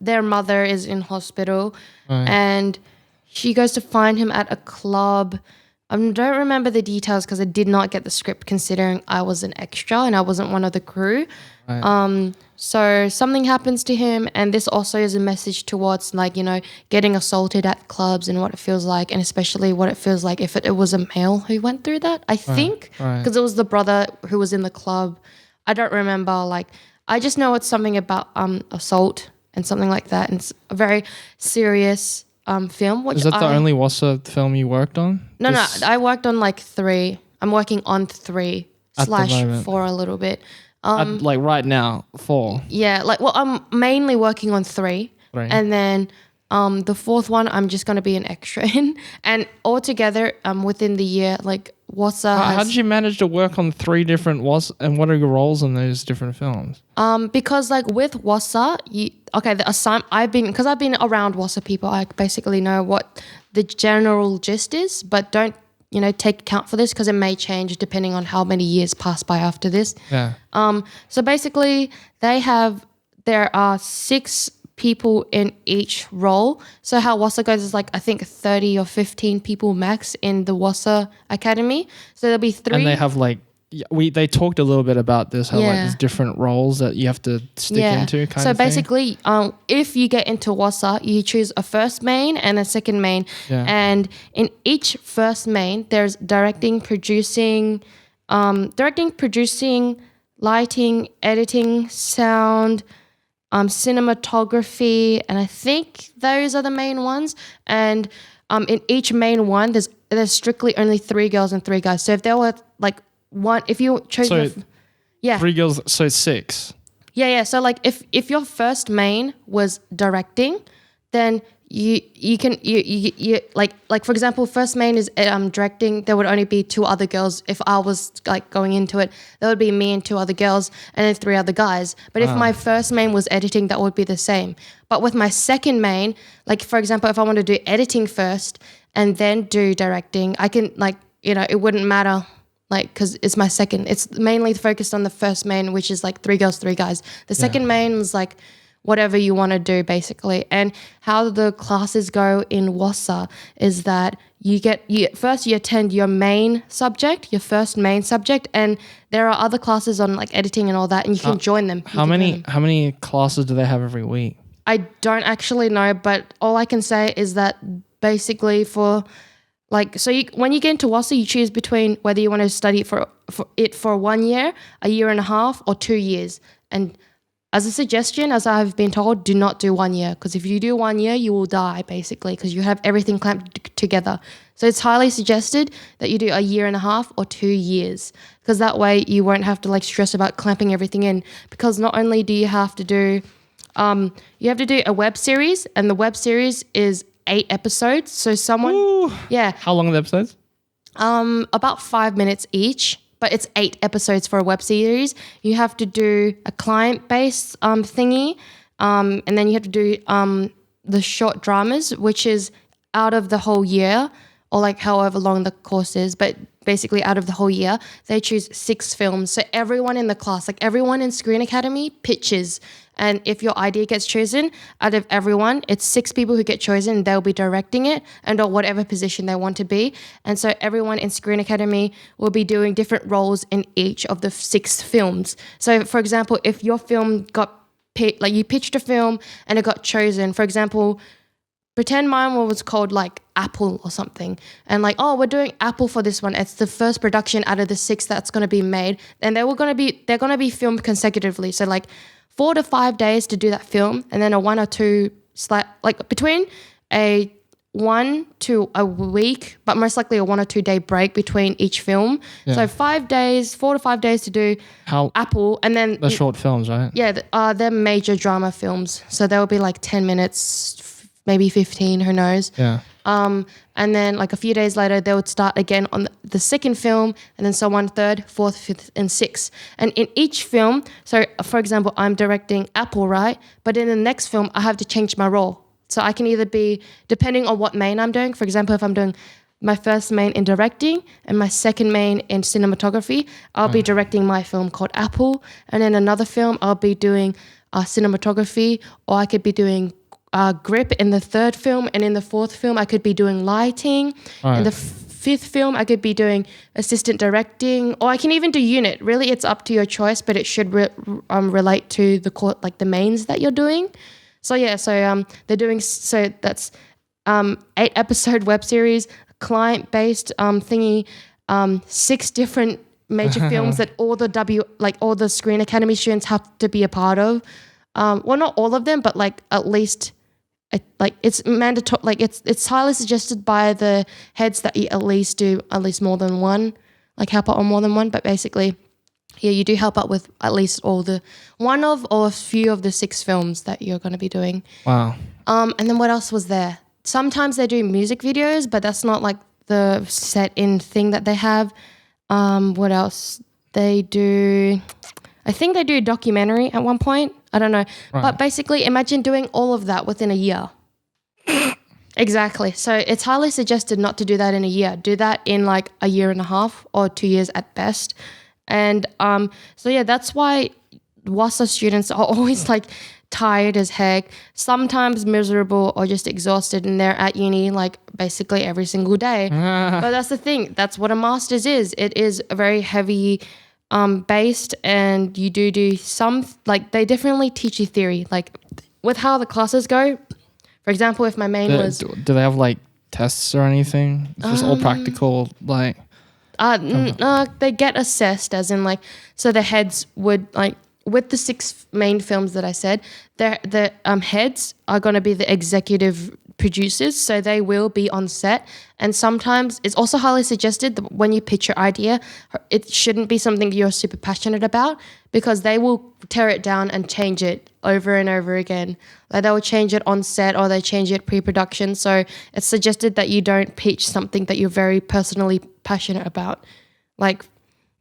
[SPEAKER 3] their mother is in hospital, right. And she goes to find him at a club. I don't remember the details because I did not get the script considering I was an extra and I wasn't one of the crew. Right. So something happens to him, and this also is a message towards like, you know, getting assaulted at clubs and what it feels like, and especially what it feels like if it was a male who went through that, I think. Because it was the brother who was in the club. I don't remember, like, I just know it's something about assault and something like that, and it's a very serious film. Which
[SPEAKER 2] is that the only WASA film you worked on?
[SPEAKER 3] No, I worked on like 3. I'm working on 3 / 4 a little bit.
[SPEAKER 2] Like right now, 4.
[SPEAKER 3] Yeah, like, well, I'm mainly working on 3. And then the 4th one I'm just going to be an extra in. And altogether, within the year, like WASA
[SPEAKER 2] How did you manage to work on 3 different WASA, and what are your roles in those different films?
[SPEAKER 3] Because like with WASA, I've been around WASA people, I basically know what the general gist is, but don't take account for this because it may change depending on how many years pass by after this.
[SPEAKER 2] Yeah.
[SPEAKER 3] So basically, there are 6 people in each role. So how WASA goes is like I think 30 or 15 people max in the WASA Academy. So there'll be 3.
[SPEAKER 2] And they have like they talked a little bit about this, how like
[SPEAKER 3] Yeah.
[SPEAKER 2] there's different roles that you have to stick into kind
[SPEAKER 3] so
[SPEAKER 2] of thing.
[SPEAKER 3] basically, if you get into WASA, you choose a first main and a second main.
[SPEAKER 2] Yeah.
[SPEAKER 3] And in each first main, there's directing, producing, lighting, editing, sound, cinematography, and I think those are the main ones. And in each main one, there's strictly only 3 girls and 3 guys. So if there were like one, if you chose,
[SPEAKER 2] So
[SPEAKER 3] yeah,
[SPEAKER 2] 3 girls, so 6.
[SPEAKER 3] yeah. So like if your first main was directing, then you can like for example, first main is directing. There would only be 2 other girls. If I was like going into it, there would be me and 2 other girls and then 3 other guys. But if my first main was editing, that would be the same. But with my second main, like for example, if I want to do editing first and then do directing, I can it wouldn't matter. Like, because it's my second. It's mainly focused on the first main, which is like 3 girls, 3 guys. The second main is like whatever you want to do, basically. And how the classes go in WASA is that you attend your main subject, your first main subject, and there are other classes on like editing and all that, and you can join them.
[SPEAKER 2] How many classes do they have every week?
[SPEAKER 3] I don't actually know, but all I can say is that basically when you get into WASA, you choose between whether you want to study for 1 year, a year and a half, or 2 years. And as a suggestion, as I've been told, do not do 1 year, because if you do 1 year, you will die basically, because you have everything clamped together. So it's highly suggested that you do a year and a half or 2 years, because that way you won't have to like stress about clamping everything in. Because not only do you have to do a web series, and the web series is 8 episodes. So
[SPEAKER 2] How long are the episodes?
[SPEAKER 3] About 5 minutes each, but it's 8 episodes for a web series. You have to do a client-based thingy, and then you have to do the short dramas, which is out of the whole year, or like however long the course is, but basically out of the whole year, they choose 6 films. So everyone in the class, like everyone in Screen Academy pitches. And if your idea gets chosen, out of everyone, it's 6 people who get chosen. They'll be directing it and or whatever position they want to be. And so everyone in Screen Academy will be doing different roles in each of the 6 films. So for example, if your film you pitched a film and it got chosen, for example, pretend mine was called like Apple or something. And like, oh, we're doing Apple for this one. It's the first production out of the 6 that's going to be made. And they're going to be filmed consecutively. So like 4 to 5 days to do that film, and then a 1 or 2 between a 1 to a week, but most likely a 1 or 2 day break between each film.
[SPEAKER 2] Yeah.
[SPEAKER 3] So 4 to 5 days to do Apple, and then
[SPEAKER 2] the short films, right?
[SPEAKER 3] Yeah, they're major drama films. So they'll be like 10 minutes, maybe 15, who knows.
[SPEAKER 2] Yeah.
[SPEAKER 3] And then like a few days later, they would start again on the second film, and then so on, 3rd, 4th, 5th, and 6th. And in each film, so for example, I'm directing Apple, right? But in the next film, I have to change my role. So I can either be, depending on what main I'm doing, for example, if I'm doing my first main in directing and my second main in cinematography, I'll be directing my film called Apple. And in another film, I'll be doing cinematography, or I could be doing grip in the 3rd film, and in the 4th film I could be doing lighting.
[SPEAKER 2] Right.
[SPEAKER 3] In the 5th film I could be doing assistant directing, or I can even do unit. Really, it's up to your choice, but it should relate to the mains that you're doing. So they're doing, so that's 8 episode web series, client based thingy, 6 different major films that all the Screen Academy students have to be a part of. Well, not all of them, but like at least. It's mandatory. Like it's highly suggested by the heads that you at least do more than one, like help out on more than one. But basically, yeah, you do help out with at least one of or a few of the 6 films that you're going to be doing.
[SPEAKER 2] Wow.
[SPEAKER 3] And then what else was there? Sometimes they do music videos, but that's not like the set in thing that they have. What else? They do, I think they do a documentary at one point. I don't know.
[SPEAKER 2] Right.
[SPEAKER 3] But basically, imagine doing all of that within a year. Exactly. So it's highly suggested not to do that in a year. Do that in like a year and a half or 2 years at best. And so yeah, that's why WASA students are always like tired as heck, sometimes miserable or just exhausted, and they're at uni like basically every single day. But that's the thing. That's what a master's is. It is a very heavy based, and you do some, like they definitely teach you theory. Like with how the classes go, for example, if my main was...
[SPEAKER 2] Do they have like tests or anything? It's just all practical, like...
[SPEAKER 3] they get assessed as in like, so the heads would like, with the 6 main films that I said, the heads are going to be the executive producers, so they will be on set. And sometimes it's also highly suggested that when you pitch your idea, it shouldn't be something you're super passionate about, because they will tear it down and change it over and over again. Like they will change it on set or they change it pre-production. So it's suggested that you don't pitch something that you're very personally passionate about. Like,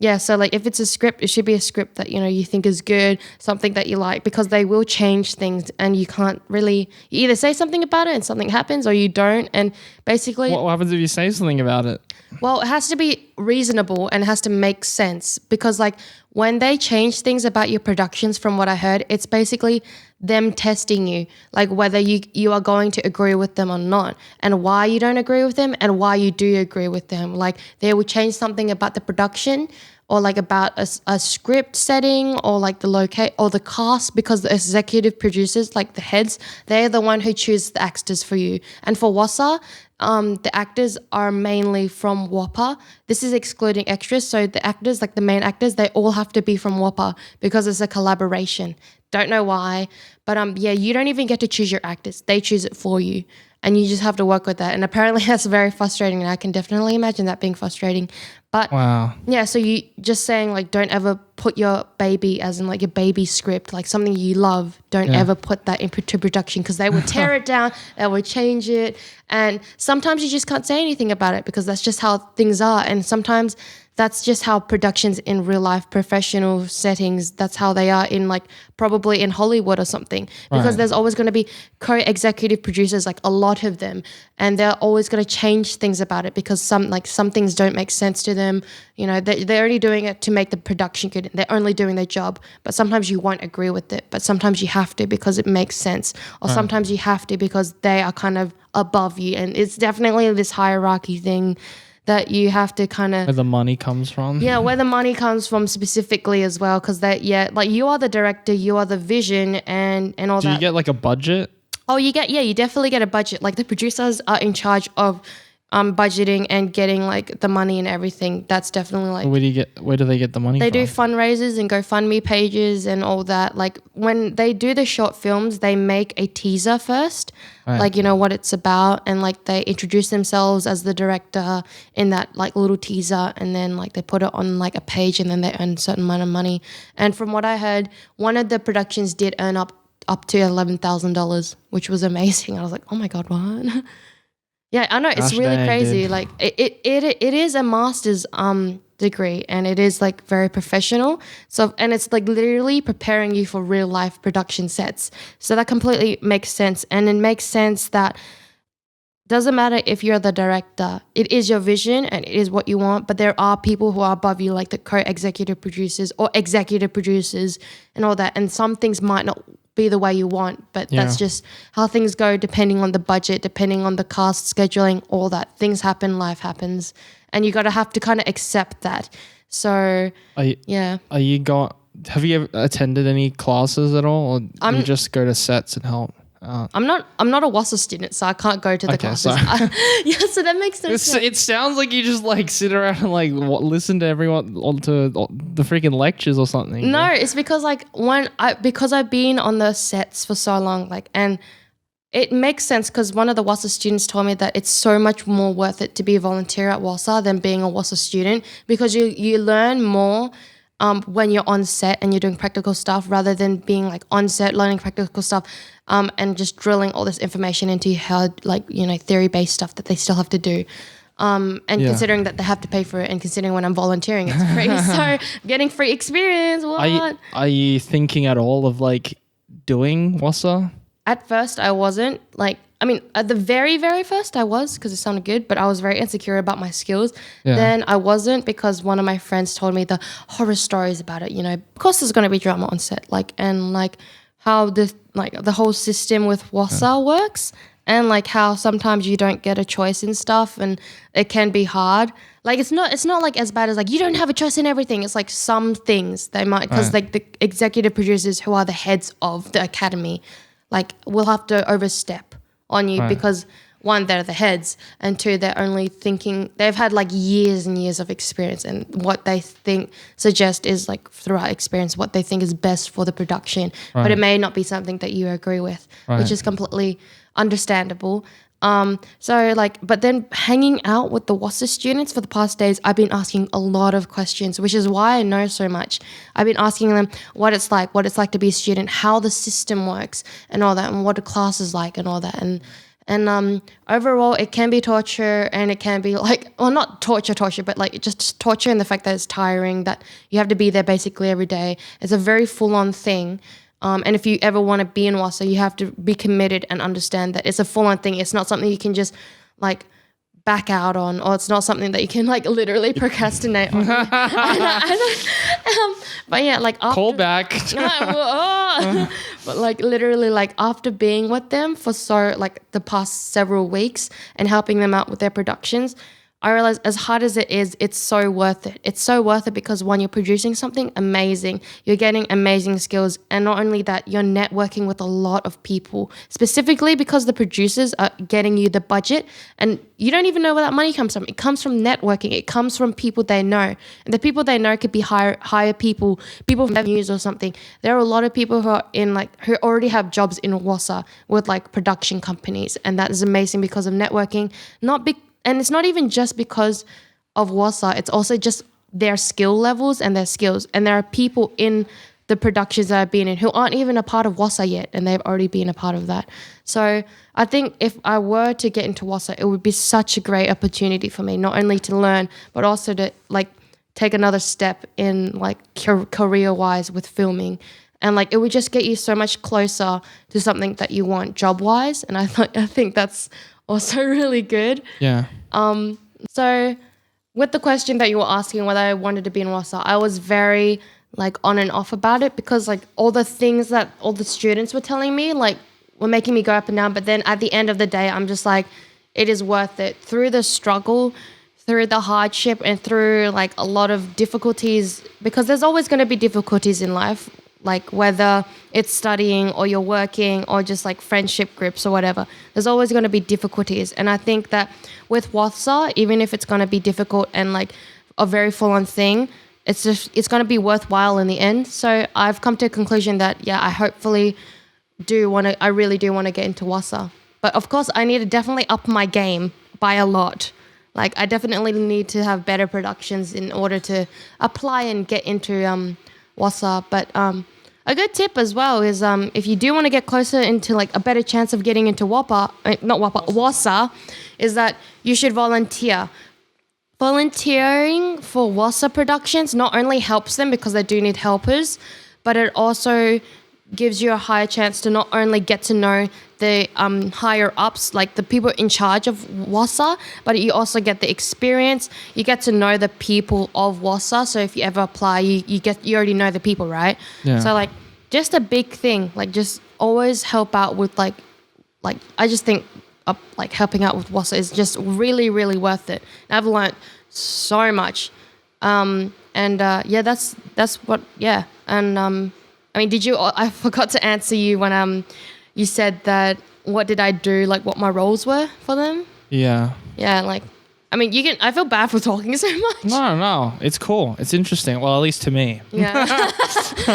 [SPEAKER 3] yeah, so like if it's a script, it should be a script that, you know, you think is good, something that you like, because they will change things and you can't really, you either say something about it and something happens or you don't. And basically...
[SPEAKER 2] What happens if you say something about it?
[SPEAKER 3] Well, it has to be reasonable and it has to make sense, because like when they change things about your productions, from what I heard, it's basically them testing you, like whether you are going to agree with them or not, and why you don't agree with them and why you do agree with them. Like they will change something about the production or like about a script setting or like the or the cast, because the executive producers, like the heads, they're the one who choose the actors for you. And for WASA, the actors are mainly from WAPA. This is excluding extras. So the actors, like the main actors, they all have to be from WAPA because it's a collaboration. Don't know why. But yeah, you don't even get to choose your actors. They choose it for you. And you just have to work with that. And apparently that's very frustrating. And I can definitely imagine that being frustrating. But
[SPEAKER 2] wow.
[SPEAKER 3] Yeah, so you just saying like, don't ever put your baby, as in like your baby script, like something you love, don't ever put that into production, because they will tear it down, they will change it. And sometimes you just can't say anything about it because that's just how things are. And sometimes that's just how productions in real life, professional settings, that's how they are in like probably in Hollywood or something. Because there's always going to be co-executive producers, like a lot of them, and they're always going to change things about it because some things don't make sense to them. You know, they're only doing it to make the production good. They're only doing their job. But sometimes you won't agree with it. But sometimes you have to because it makes sense. Or sometimes you have to because they are kind of above you. And it's definitely this hierarchy thing that you have to kind of...
[SPEAKER 2] Where the money comes from.
[SPEAKER 3] Yeah, where the money comes from specifically as well, because like you are the director, you are the vision and all that.
[SPEAKER 2] Do you get like a budget?
[SPEAKER 3] Oh, you definitely get a budget. Like the producers are in charge of budgeting and getting like the money and everything. That's definitely like...
[SPEAKER 2] Where do they get the money
[SPEAKER 3] They
[SPEAKER 2] from?
[SPEAKER 3] do fundraisers and GoFundMe pages and all that. Like when they do the short films, they make a teaser first, like, you know, what it's about. And like they introduce themselves as the director in that like little teaser. And then like they put it on like a page and then they earn a certain amount of money. And from what I heard, one of the productions did earn up to $11,000, which was amazing. I was like, oh my God, what? Yeah, I know, it's really crazy. Dude. Like it is a master's degree, and it is like very professional. So, and it's like literally preparing you for real life production sets. So that completely makes sense. And it makes sense that doesn't matter if you're the director, it is your vision and it is what you want, but there are people who are above you, like the co-executive producers or executive producers and all that. And some things might not be the way you want, but that's just how things go, depending on the budget, depending on the cast scheduling, all that. Things happen, life happens, and you have to kind of accept that. So
[SPEAKER 2] have you ever attended any classes at all, or do you just go to sets and help?
[SPEAKER 3] I'm not a WASA student, so I can't go to the classes. Yeah, so that makes no sense.
[SPEAKER 2] It sounds like you just like sit around and like listen to everyone onto the freaking lectures or something.
[SPEAKER 3] No, it's because like because I've been on the sets for so long, like, and it makes sense because one of the WASA students told me that it's so much more worth it to be a volunteer at WASA than being a WASA student, because you learn more when you're on set and you're doing practical stuff rather than being like on set learning practical stuff and just drilling all this information into your head, like, you know, theory-based stuff that they still have to do. Considering that they have to pay for it, and considering when I'm volunteering it's free, so getting free experience. What?
[SPEAKER 2] Are you thinking at all of like doing WASA?
[SPEAKER 3] At first I wasn't, like I mean, at the very, very first I was, because it sounded good, but I was very insecure about my skills.
[SPEAKER 2] Yeah.
[SPEAKER 3] Then I wasn't, because one of my friends told me the horror stories about it. You know, of course there's going to be drama on set, and how the whole system with WASA works, and like how sometimes you don't get a choice in stuff, and it can be hard. Like it's not like as bad as like you don't have a choice in everything. It's like some things they might, because like the executive producers who are the heads of the academy, like will have to overstep on you because one, they're the heads, and two, they're only thinking, they've had like years and years of experience, and what they think suggest is like throughout experience what they think is best for the production, but it may not be something that you agree with, which is completely understandable. So like, but then hanging out with the WASA students for the past days, I've been asking a lot of questions, which is why I know so much. I've been asking them what it's like to be a student, how the system works and all that, and what the class is like and all that. And overall, it can be torture, and it can be like, well, not torture, but like just torture in the fact that it's tiring, that you have to be there basically every day. It's a very full-on thing. And if you ever want to be in WASA, you have to be committed and understand that it's a full-on thing. It's not something you can just like back out on, or it's not something that you can like literally procrastinate on. But yeah, like after,
[SPEAKER 2] Call back.
[SPEAKER 3] but like literally like after being with them for like the past several weeks and helping them out with their productions, I realized as hard as it is, it's so worth it. It's so worth it because one, you're producing something amazing, you're getting amazing skills, and not only that, you're networking with a lot of people, specifically because the producers are getting you the budget, and you don't even know where that money comes from. It comes from networking. It comes from people they know, and the people they know could be hire people from news or something. There are a lot of people who are who already have jobs in WASA with like production companies, and that is amazing because of networking. And it's not even just because of WASA, it's also just their skill levels and their skills. And there are people in the productions that I've been in who aren't even a part of WASA yet, and they've already been a part of that. So I think if I were to get into WASA, it would be such a great opportunity for me, not only to learn, but also to like take another step in like career-wise with filming. And like it would just get you so much closer to something that you want job-wise. And I think that's also really good.
[SPEAKER 2] Yeah.
[SPEAKER 3] So with the question that you were asking whether I wanted to be in WASA, I was very like on and off about it, because like all the things that all the students were telling me like were making me go up and down. But then at the end of the day, I'm just like, it is worth it. Through the struggle, through the hardship, and through like a lot of difficulties, because there's always going to be difficulties in life, like whether it's studying or you're working or just like friendship groups or whatever, there's always going to be difficulties. And I think that with WASA, even if it's going to be difficult and like a very full-on thing, it's going to be worthwhile in the end. So I've come to a conclusion that, yeah, I really do want to get into WASA. But of course, I need to definitely up my game by a lot. Like I definitely need to have better productions in order to apply and get into WASA. But a good tip as well is if you do want to get closer into like a better chance of getting into WASA, is that you should volunteer. Volunteering for WASA productions not only helps them because they do need helpers, but it also gives you a higher chance to not only get to know the higher ups, like the people in charge of WASA, but you also get the experience. You get to know the people of WASA. So if you ever apply, you already know the people, right?
[SPEAKER 2] Yeah.
[SPEAKER 3] So like just a big thing, like just always help out with like I just think like helping out with WASA is just really, really worth it. And I've learned so much. Yeah, that's what, yeah. And I mean, I forgot to answer you when you said that what did I do, like what my roles were for them?
[SPEAKER 2] Yeah.
[SPEAKER 3] Yeah, like, I mean, I feel bad for talking so much.
[SPEAKER 2] No, it's cool. It's interesting. Well, at least to me.
[SPEAKER 3] Yeah.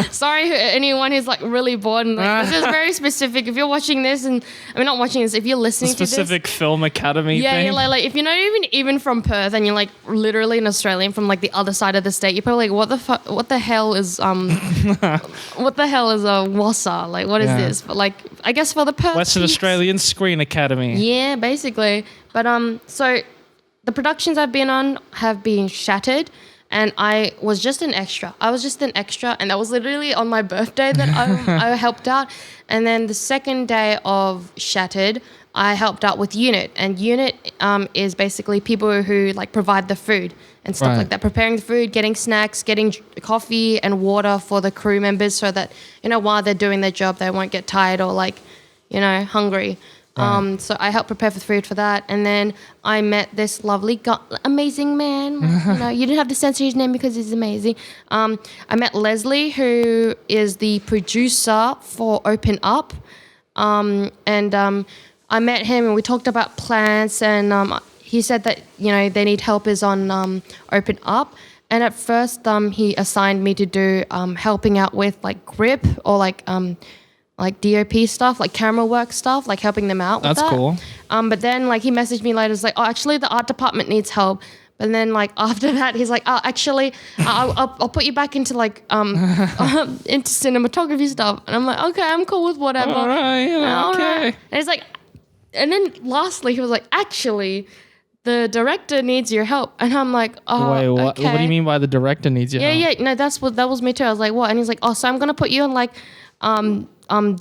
[SPEAKER 3] Sorry, anyone who's like really bored and like, this is very specific. If you're watching this, and I mean, not watching this, if you're listening to this.
[SPEAKER 2] Specific film academy
[SPEAKER 3] yeah,
[SPEAKER 2] thing.
[SPEAKER 3] Yeah, like if you're not even from Perth and you're like literally an Australian from like the other side of the state, you're probably like, what the hell is what the hell is a WASA? Like, what is this? But like, I guess for the Perth
[SPEAKER 2] Western Australian Screen Academy.
[SPEAKER 3] Yeah, basically. But so the productions I've been on have been Shattered, and I was just an extra. And that was literally on my birthday that I helped out. And then the second day of Shattered, I helped out with unit, and unit is basically people who like provide the food and stuff
[SPEAKER 2] Right.
[SPEAKER 3] like that, preparing the food, getting snacks, getting coffee and water for the crew members so that, while they're doing their job, they won't get tired or like, hungry.
[SPEAKER 2] Right.
[SPEAKER 3] So I helped prepare for food for that. And then I met this lovely, amazing man. You didn't have to censor his name because he's amazing. I met Leslie, who is the producer for Open Up. I met him and we talked about plants, and he said that, they need helpers on Open Up. And at first he assigned me to do helping out with like grip or like DOP stuff, like camera work stuff, like helping them out with
[SPEAKER 2] That's
[SPEAKER 3] that.
[SPEAKER 2] cool.
[SPEAKER 3] But then like he messaged me later, it's like, oh, actually the art department needs help. But then like after that, he's like, oh, actually, I'll put you back into like into cinematography stuff. And I'm like, okay, I'm cool with whatever.
[SPEAKER 2] All right,
[SPEAKER 3] All
[SPEAKER 2] okay.
[SPEAKER 3] right. And he's like, and then lastly, he was like, actually, the director needs your help. And I'm like, oh,
[SPEAKER 2] Wait, what?
[SPEAKER 3] okay.
[SPEAKER 2] What do you mean by the director needs your help?
[SPEAKER 3] Yeah, no, that was me too. I was like, what? And he's like, oh, so I'm gonna put you on like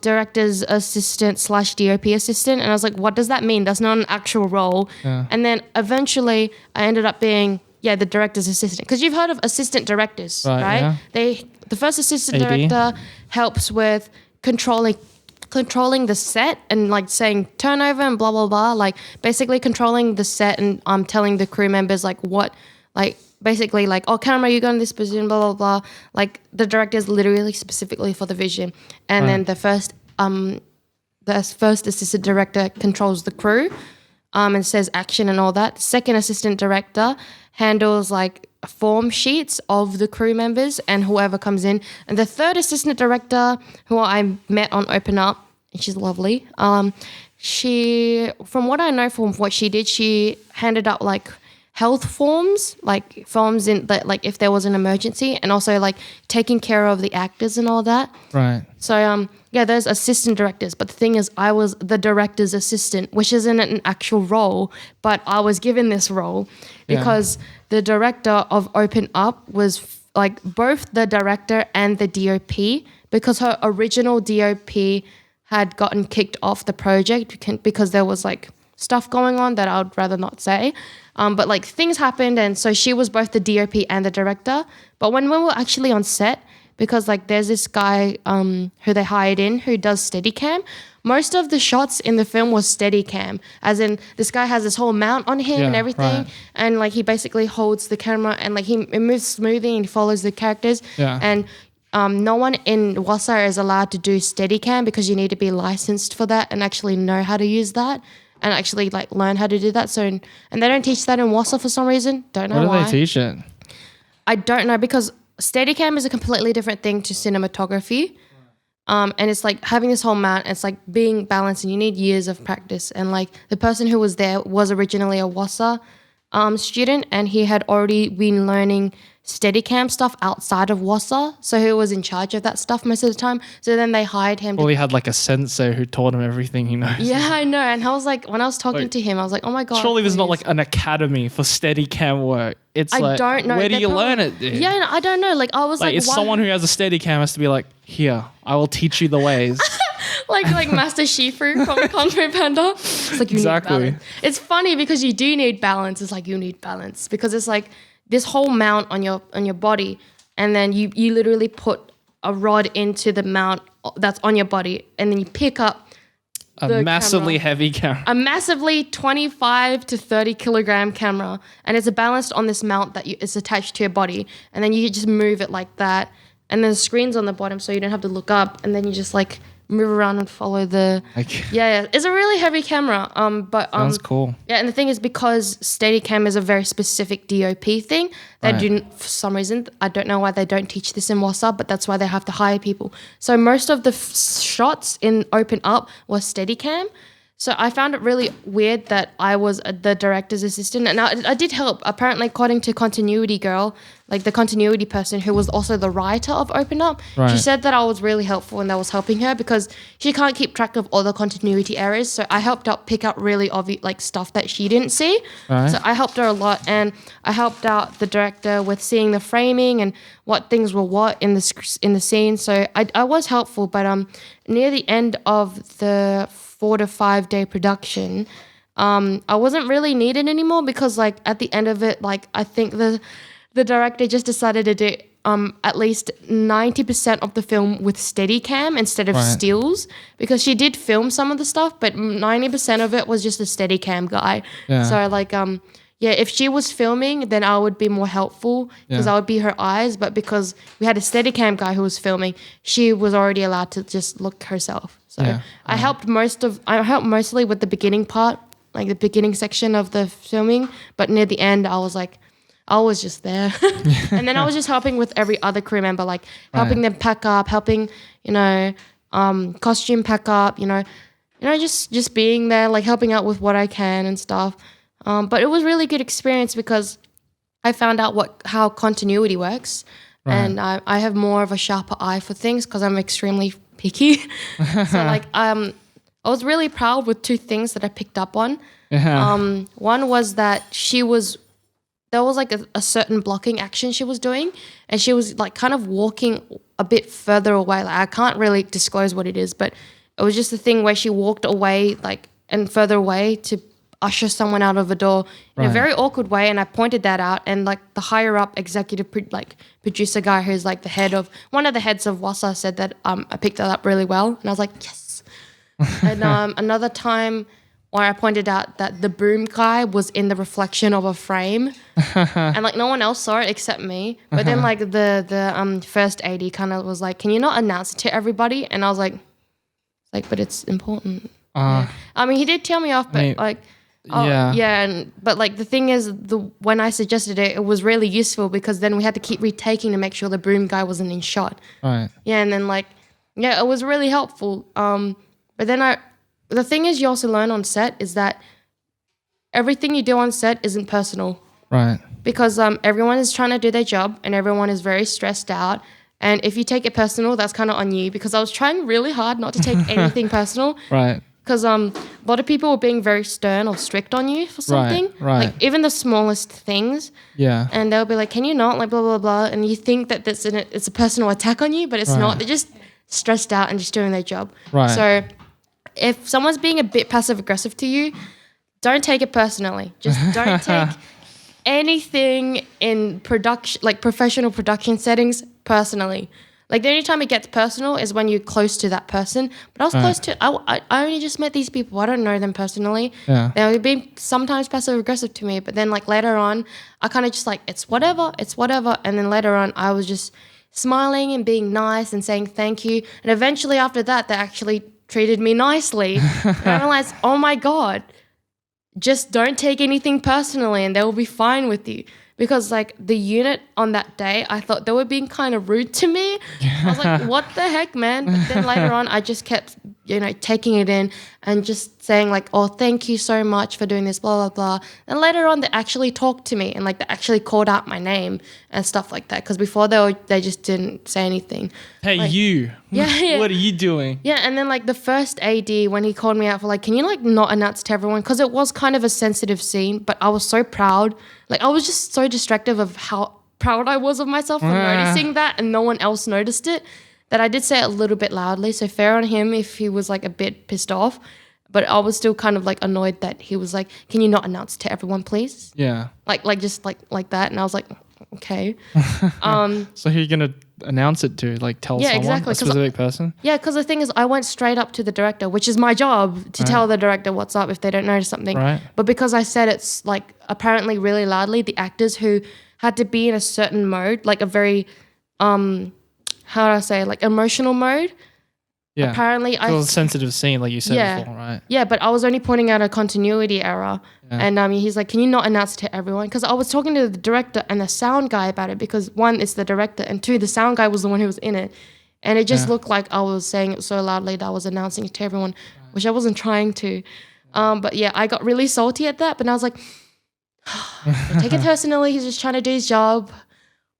[SPEAKER 3] director's assistant / DOP assistant. And I was like, what does that mean? That's not an actual role.
[SPEAKER 2] Yeah.
[SPEAKER 3] And then eventually I ended up being the director's assistant, because you've heard of assistant directors, right?
[SPEAKER 2] Yeah.
[SPEAKER 3] The first assistant
[SPEAKER 2] AD.
[SPEAKER 3] director helps with controlling the set and like saying turnover and blah blah blah, like basically controlling the set and telling the crew members like what, like basically like, oh, camera, you go in this position, blah blah blah. Like the director is literally specifically for the vision, and then the first assistant director controls the crew and says action and all that. The second assistant director handles like form sheets of the crew members and whoever comes in. And the third assistant director, who I met on Open Up, and she's lovely. She, from what I know from what she did, she handed out like health forms, like forms in that, like if there was an emergency, and also like taking care of the actors and all that.
[SPEAKER 2] Right.
[SPEAKER 3] So there's assistant directors, but the thing is, I was the director's assistant, which isn't an actual role, but I was given this role because the director of Open Up was like both the director and the DOP, because her original DOP had gotten kicked off the project because there was like stuff going on that I would rather not say. But like things happened, and so she was both the DOP and the director. But when we were actually on set, because like there's this guy who they hired in who does Steadicam, most of the shots in the film was Steadicam, as in this guy has this whole mount on him and everything,
[SPEAKER 2] right.
[SPEAKER 3] and like he basically holds the camera and like it moves smoothly and he follows the characters.
[SPEAKER 2] Yeah.
[SPEAKER 3] And no one in Wassa is allowed to do Steadicam because you need to be licensed for that and actually know how to use that and actually like learn how to do that. So, and they don't teach that in Wassa for some reason. Don't know
[SPEAKER 2] What
[SPEAKER 3] why.
[SPEAKER 2] do they teach it?
[SPEAKER 3] I don't know, because Steadicam is a completely different thing to cinematography. And it's like having this whole mount, it's like being balanced, and you need years of practice. And like the person who was there was originally a Wassa student, and he had already been learning Steadicam stuff outside of Wassa, so he was in charge of that stuff most of the time. So then they hired him.
[SPEAKER 2] Well, he had like a sensei who taught him everything he knows.
[SPEAKER 3] Yeah, I know. And I was like, when I was talking to him, I was like, oh my God.
[SPEAKER 2] Surely there's not
[SPEAKER 3] please.
[SPEAKER 2] like an academy for Steadicam work. It's
[SPEAKER 3] I
[SPEAKER 2] like,
[SPEAKER 3] don't know.
[SPEAKER 2] where do
[SPEAKER 3] They're
[SPEAKER 2] you
[SPEAKER 3] probably-
[SPEAKER 2] learn it, dude?
[SPEAKER 3] Yeah, I don't know. Like I was
[SPEAKER 2] Like,
[SPEAKER 3] like,
[SPEAKER 2] it's
[SPEAKER 3] why?
[SPEAKER 2] someone who has a Steadicam has to be like, here, I will teach you the ways.
[SPEAKER 3] like Master Shifu from Kung Fu Panda. It's like you
[SPEAKER 2] Exactly.
[SPEAKER 3] need balance. It's funny because you do need balance. It's like you need balance because it's like this whole mount on your body, and then you literally put a rod into the mount that's on your body, and then you pick up
[SPEAKER 2] A
[SPEAKER 3] the
[SPEAKER 2] massively
[SPEAKER 3] camera.
[SPEAKER 2] heavy camera.
[SPEAKER 3] A massively 25 to 30 kilogram camera, and it's balanced on this mount that it's attached to your body, and then you just move it like that, and then the screen's on the bottom so you don't have to look up, and then you just like move around and follow the yeah, it's a really heavy camera.
[SPEAKER 2] Sounds cool.
[SPEAKER 3] Yeah, and the thing is, because Steadicam is a very specific DOP thing, they
[SPEAKER 2] Right.
[SPEAKER 3] didn't, for some reason, I don't know why they don't teach this in Wassa, but that's why they have to hire people. So most of the shots in Open Up was Steadicam. So I found it really weird that I was the director's assistant, and I did help. Apparently, according to Continuity Girl, like the continuity person who was also the writer of Open Up,
[SPEAKER 2] Right.
[SPEAKER 3] she said that I was really helpful and I was helping her because she can't keep track of all the continuity errors. So I helped out pick out really obvious like stuff that she didn't see.
[SPEAKER 2] Right.
[SPEAKER 3] So I helped her a lot, and I helped out the director with seeing the framing and what things were what in the scene. So I was helpful, but near the end of the 4 to 5 day production, I wasn't really needed anymore because like at the end of it, like I think the director just decided to do at least 90% of the film with Steadicam instead of stills, because she did film some of the stuff, but 90% of it was just a Steadicam guy.
[SPEAKER 1] Yeah.
[SPEAKER 3] So like yeah, if she was filming, then I would be more helpful because I would be her eyes. But because we had a Steadicam guy who was filming, she was already allowed to just look herself. So I helped mostly with the beginning part, like the beginning section of the filming. But near the end, I was just there. And then I was just helping with every other crew member, like helping them pack up, helping, costume pack up, just being there, like helping out with what I can and stuff. But it was really good experience because I found out how continuity works. Right. And I have more of a sharper eye for things because I'm extremely picky. So like I was really proud with 2 things that I picked up on. One was that there was like a certain blocking action she was doing, and she was like kind of walking a bit further away. Like I can't really disclose what it is, but it was just the thing where she walked away like and further away to usher someone out of a door in a very awkward way, and I pointed that out, and like the higher up executive producer guy who's like one of the heads of WASA said that I picked that up really well, and I was like yes. And another time where I pointed out that the broom guy was in the reflection of a frame and like no one else saw it except me, but then like the first AD kind of was like, can you not announce it to everybody? And I was like but it's important. I mean he did tell me off, but but like the thing is, when I suggested it, it was really useful because then we had to keep retaking to make sure the broom guy wasn't in shot. Right. Yeah, and then it was really helpful. But then the thing is, you also learn on set is that everything you do on set isn't personal. Right. Because everyone is trying to do their job and everyone is very stressed out. And if you take it personal, that's kind of on you, because I was trying really hard not to take anything personal. Right. Because a lot of people were being very stern or strict on you for something. Right. Like even the smallest things. Yeah. And they'll be like, can you not? Like blah, blah, blah. And you think that it's a personal attack on you, but it's not. They're just stressed out and just doing their job. Right. So if someone's being a bit passive aggressive to you, don't take it personally. Just don't take anything in production, like professional production settings, personally. Like the only time it gets personal is when you're close to that person. But I was close to, I only just met these people. I don't know them personally. Yeah. They were being sometimes passive aggressive to me. But then like later on, I kind of just like, it's whatever. And then later on, I was just smiling and being nice and saying thank you. And eventually after that, they actually treated me nicely. And I realized, oh my God, just don't take anything personally and they will be fine with you. Because like the unit on that day, I thought they were being kind of rude to me. I was like, what the heck, man? But then later on, I just kept, taking it in and just saying like, oh, thank you so much for doing this, blah, blah, blah. And later on, they actually talked to me and like they actually called out my name and stuff like that. Because before they just didn't say anything.
[SPEAKER 2] Hey,
[SPEAKER 3] like,
[SPEAKER 2] you.
[SPEAKER 3] Yeah.
[SPEAKER 2] What are you doing?
[SPEAKER 3] Yeah, and then like the first AD, when he called me out for like, can you like not announce to everyone? Because it was kind of a sensitive scene, but I was so proud. Like I was just so distracted of how proud I was of myself for noticing that, and no one else noticed it, that I did say it a little bit loudly. So fair on him if he was like a bit pissed off, but I was still kind of like annoyed that he was like, can you not announce to everyone, please? Yeah. Like just like that. And I was like, okay.
[SPEAKER 2] So who are you going to announce it to? Like tell someone, exactly, a specific person?
[SPEAKER 3] Yeah, because the thing is I went straight up to the director, which is my job to tell the director what's up if they don't notice something. Right. But because I said it's like apparently really loudly, the actors who had to be in a certain mode, like a very, how do I say, like emotional mode. Yeah. Apparently
[SPEAKER 2] it was a sensitive scene, like you said before, right?
[SPEAKER 3] Yeah, but I was only pointing out a continuity error. Yeah. And he's like, can you not announce it to everyone? Because I was talking to the director and the sound guy about it, because one, it's the director, and two, the sound guy was the one who was in it. And it just looked like I was saying it so loudly that I was announcing it to everyone, which I wasn't trying to. But yeah, I got really salty at that, but I was like, take it personally, he's just trying to do his job.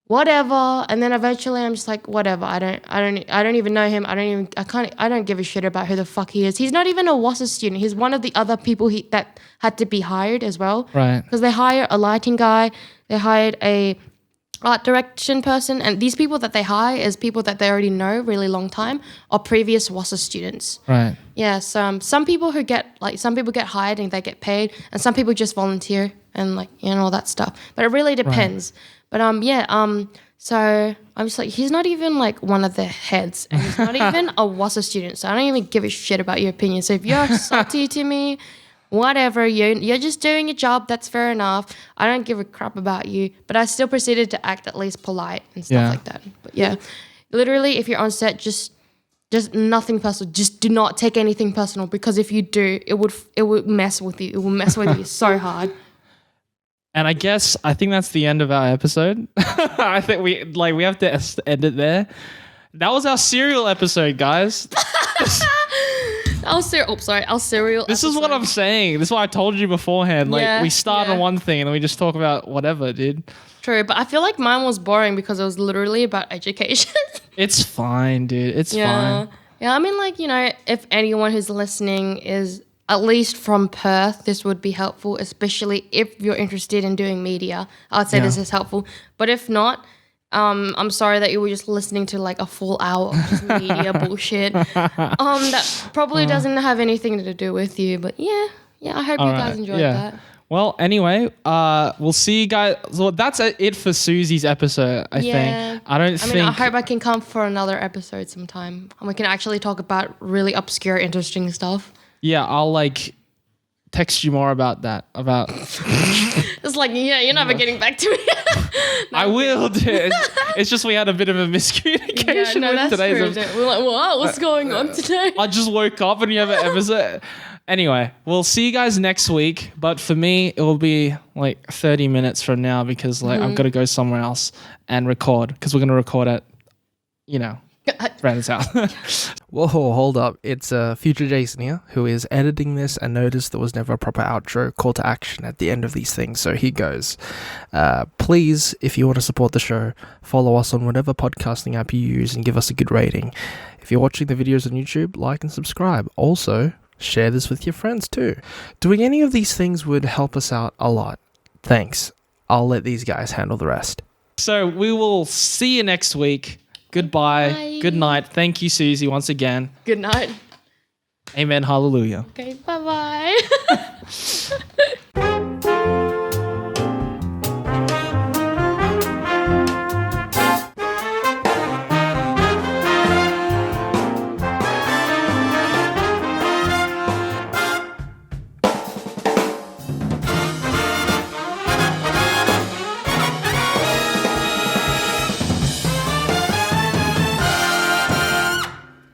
[SPEAKER 3] Whatever. And then eventually I'm just like, whatever. I don't even know him. I don't give a shit about who the fuck he is. He's not even a WASA student. He's one of the other people that had to be hired as well. Right. Because they hire a lighting guy, they hired a art direction person, and these people that they hire is people that they already know really long time or previous WASA students.
[SPEAKER 2] Right.
[SPEAKER 3] Yeah, so some people get hired and they get paid, and some people just volunteer and like all that stuff. But it really depends. But so I'm just like, he's not even like one of the heads, and he's not even a WASA student, so I don't even give a shit about your opinion. So if you're salty to me, whatever, you're just doing your job, that's fair enough. I don't give a crap about you, but I still proceeded to act at least polite and stuff like that. But yeah, literally, if you're on set, just nothing personal. Just do not take anything personal, because if you do, it would mess with you. It will mess with you so hard.
[SPEAKER 2] And I think that's the end of our episode. I think we have to end it there. That was our serial episode, guys.
[SPEAKER 3] Our serial
[SPEAKER 2] This is what I'm saying. This is what I told you beforehand. Like, we start on one thing and then we just talk about whatever, dude.
[SPEAKER 3] True, but I feel like mine was boring because it was literally about education.
[SPEAKER 2] It's fine, dude. It's fine.
[SPEAKER 3] Yeah, I mean, like, if anyone who's listening is at least from Perth, this would be helpful, especially if you're interested in doing media. I would say this is helpful. But if not, I'm sorry that you were just listening to like a full hour of just media bullshit. That probably doesn't have anything to do with you. But yeah, I hope you guys enjoyed that.
[SPEAKER 2] Well, anyway, we'll see you guys. So that's it for Suzzie's episode, I think. I
[SPEAKER 3] hope I can come for another episode sometime, and we can actually talk about really obscure, interesting stuff.
[SPEAKER 2] Yeah, I'll text you more about that.
[SPEAKER 3] It's like, you're never getting back to me.
[SPEAKER 2] I will, dude. It's just we had a bit of a miscommunication with today's episode.
[SPEAKER 3] We're like, what? What's going on today?
[SPEAKER 2] I just woke up and you have an episode. Anyway, we'll see you guys next week. But for me, it will be like 30 minutes from now, because I've got to go somewhere else and record, because we're going to record at, Brandon's house.
[SPEAKER 1] Whoa, hold up. It's future Jason here, who is editing this and noticed there was never a proper outro call to action at the end of these things. So here goes. Please, if you want to support the show, follow us on whatever podcasting app you use and give us a good rating. If you're watching the videos on YouTube, like and subscribe. Also, share this with your friends too. Doing any of these things would help us out a lot. Thanks. I'll let these guys handle the rest.
[SPEAKER 2] So we will see you next week. Goodbye.
[SPEAKER 3] Bye.
[SPEAKER 2] Good night. Thank you, Suzzie, once again.
[SPEAKER 3] Good night.
[SPEAKER 2] Amen. Hallelujah.
[SPEAKER 3] Okay, bye-bye.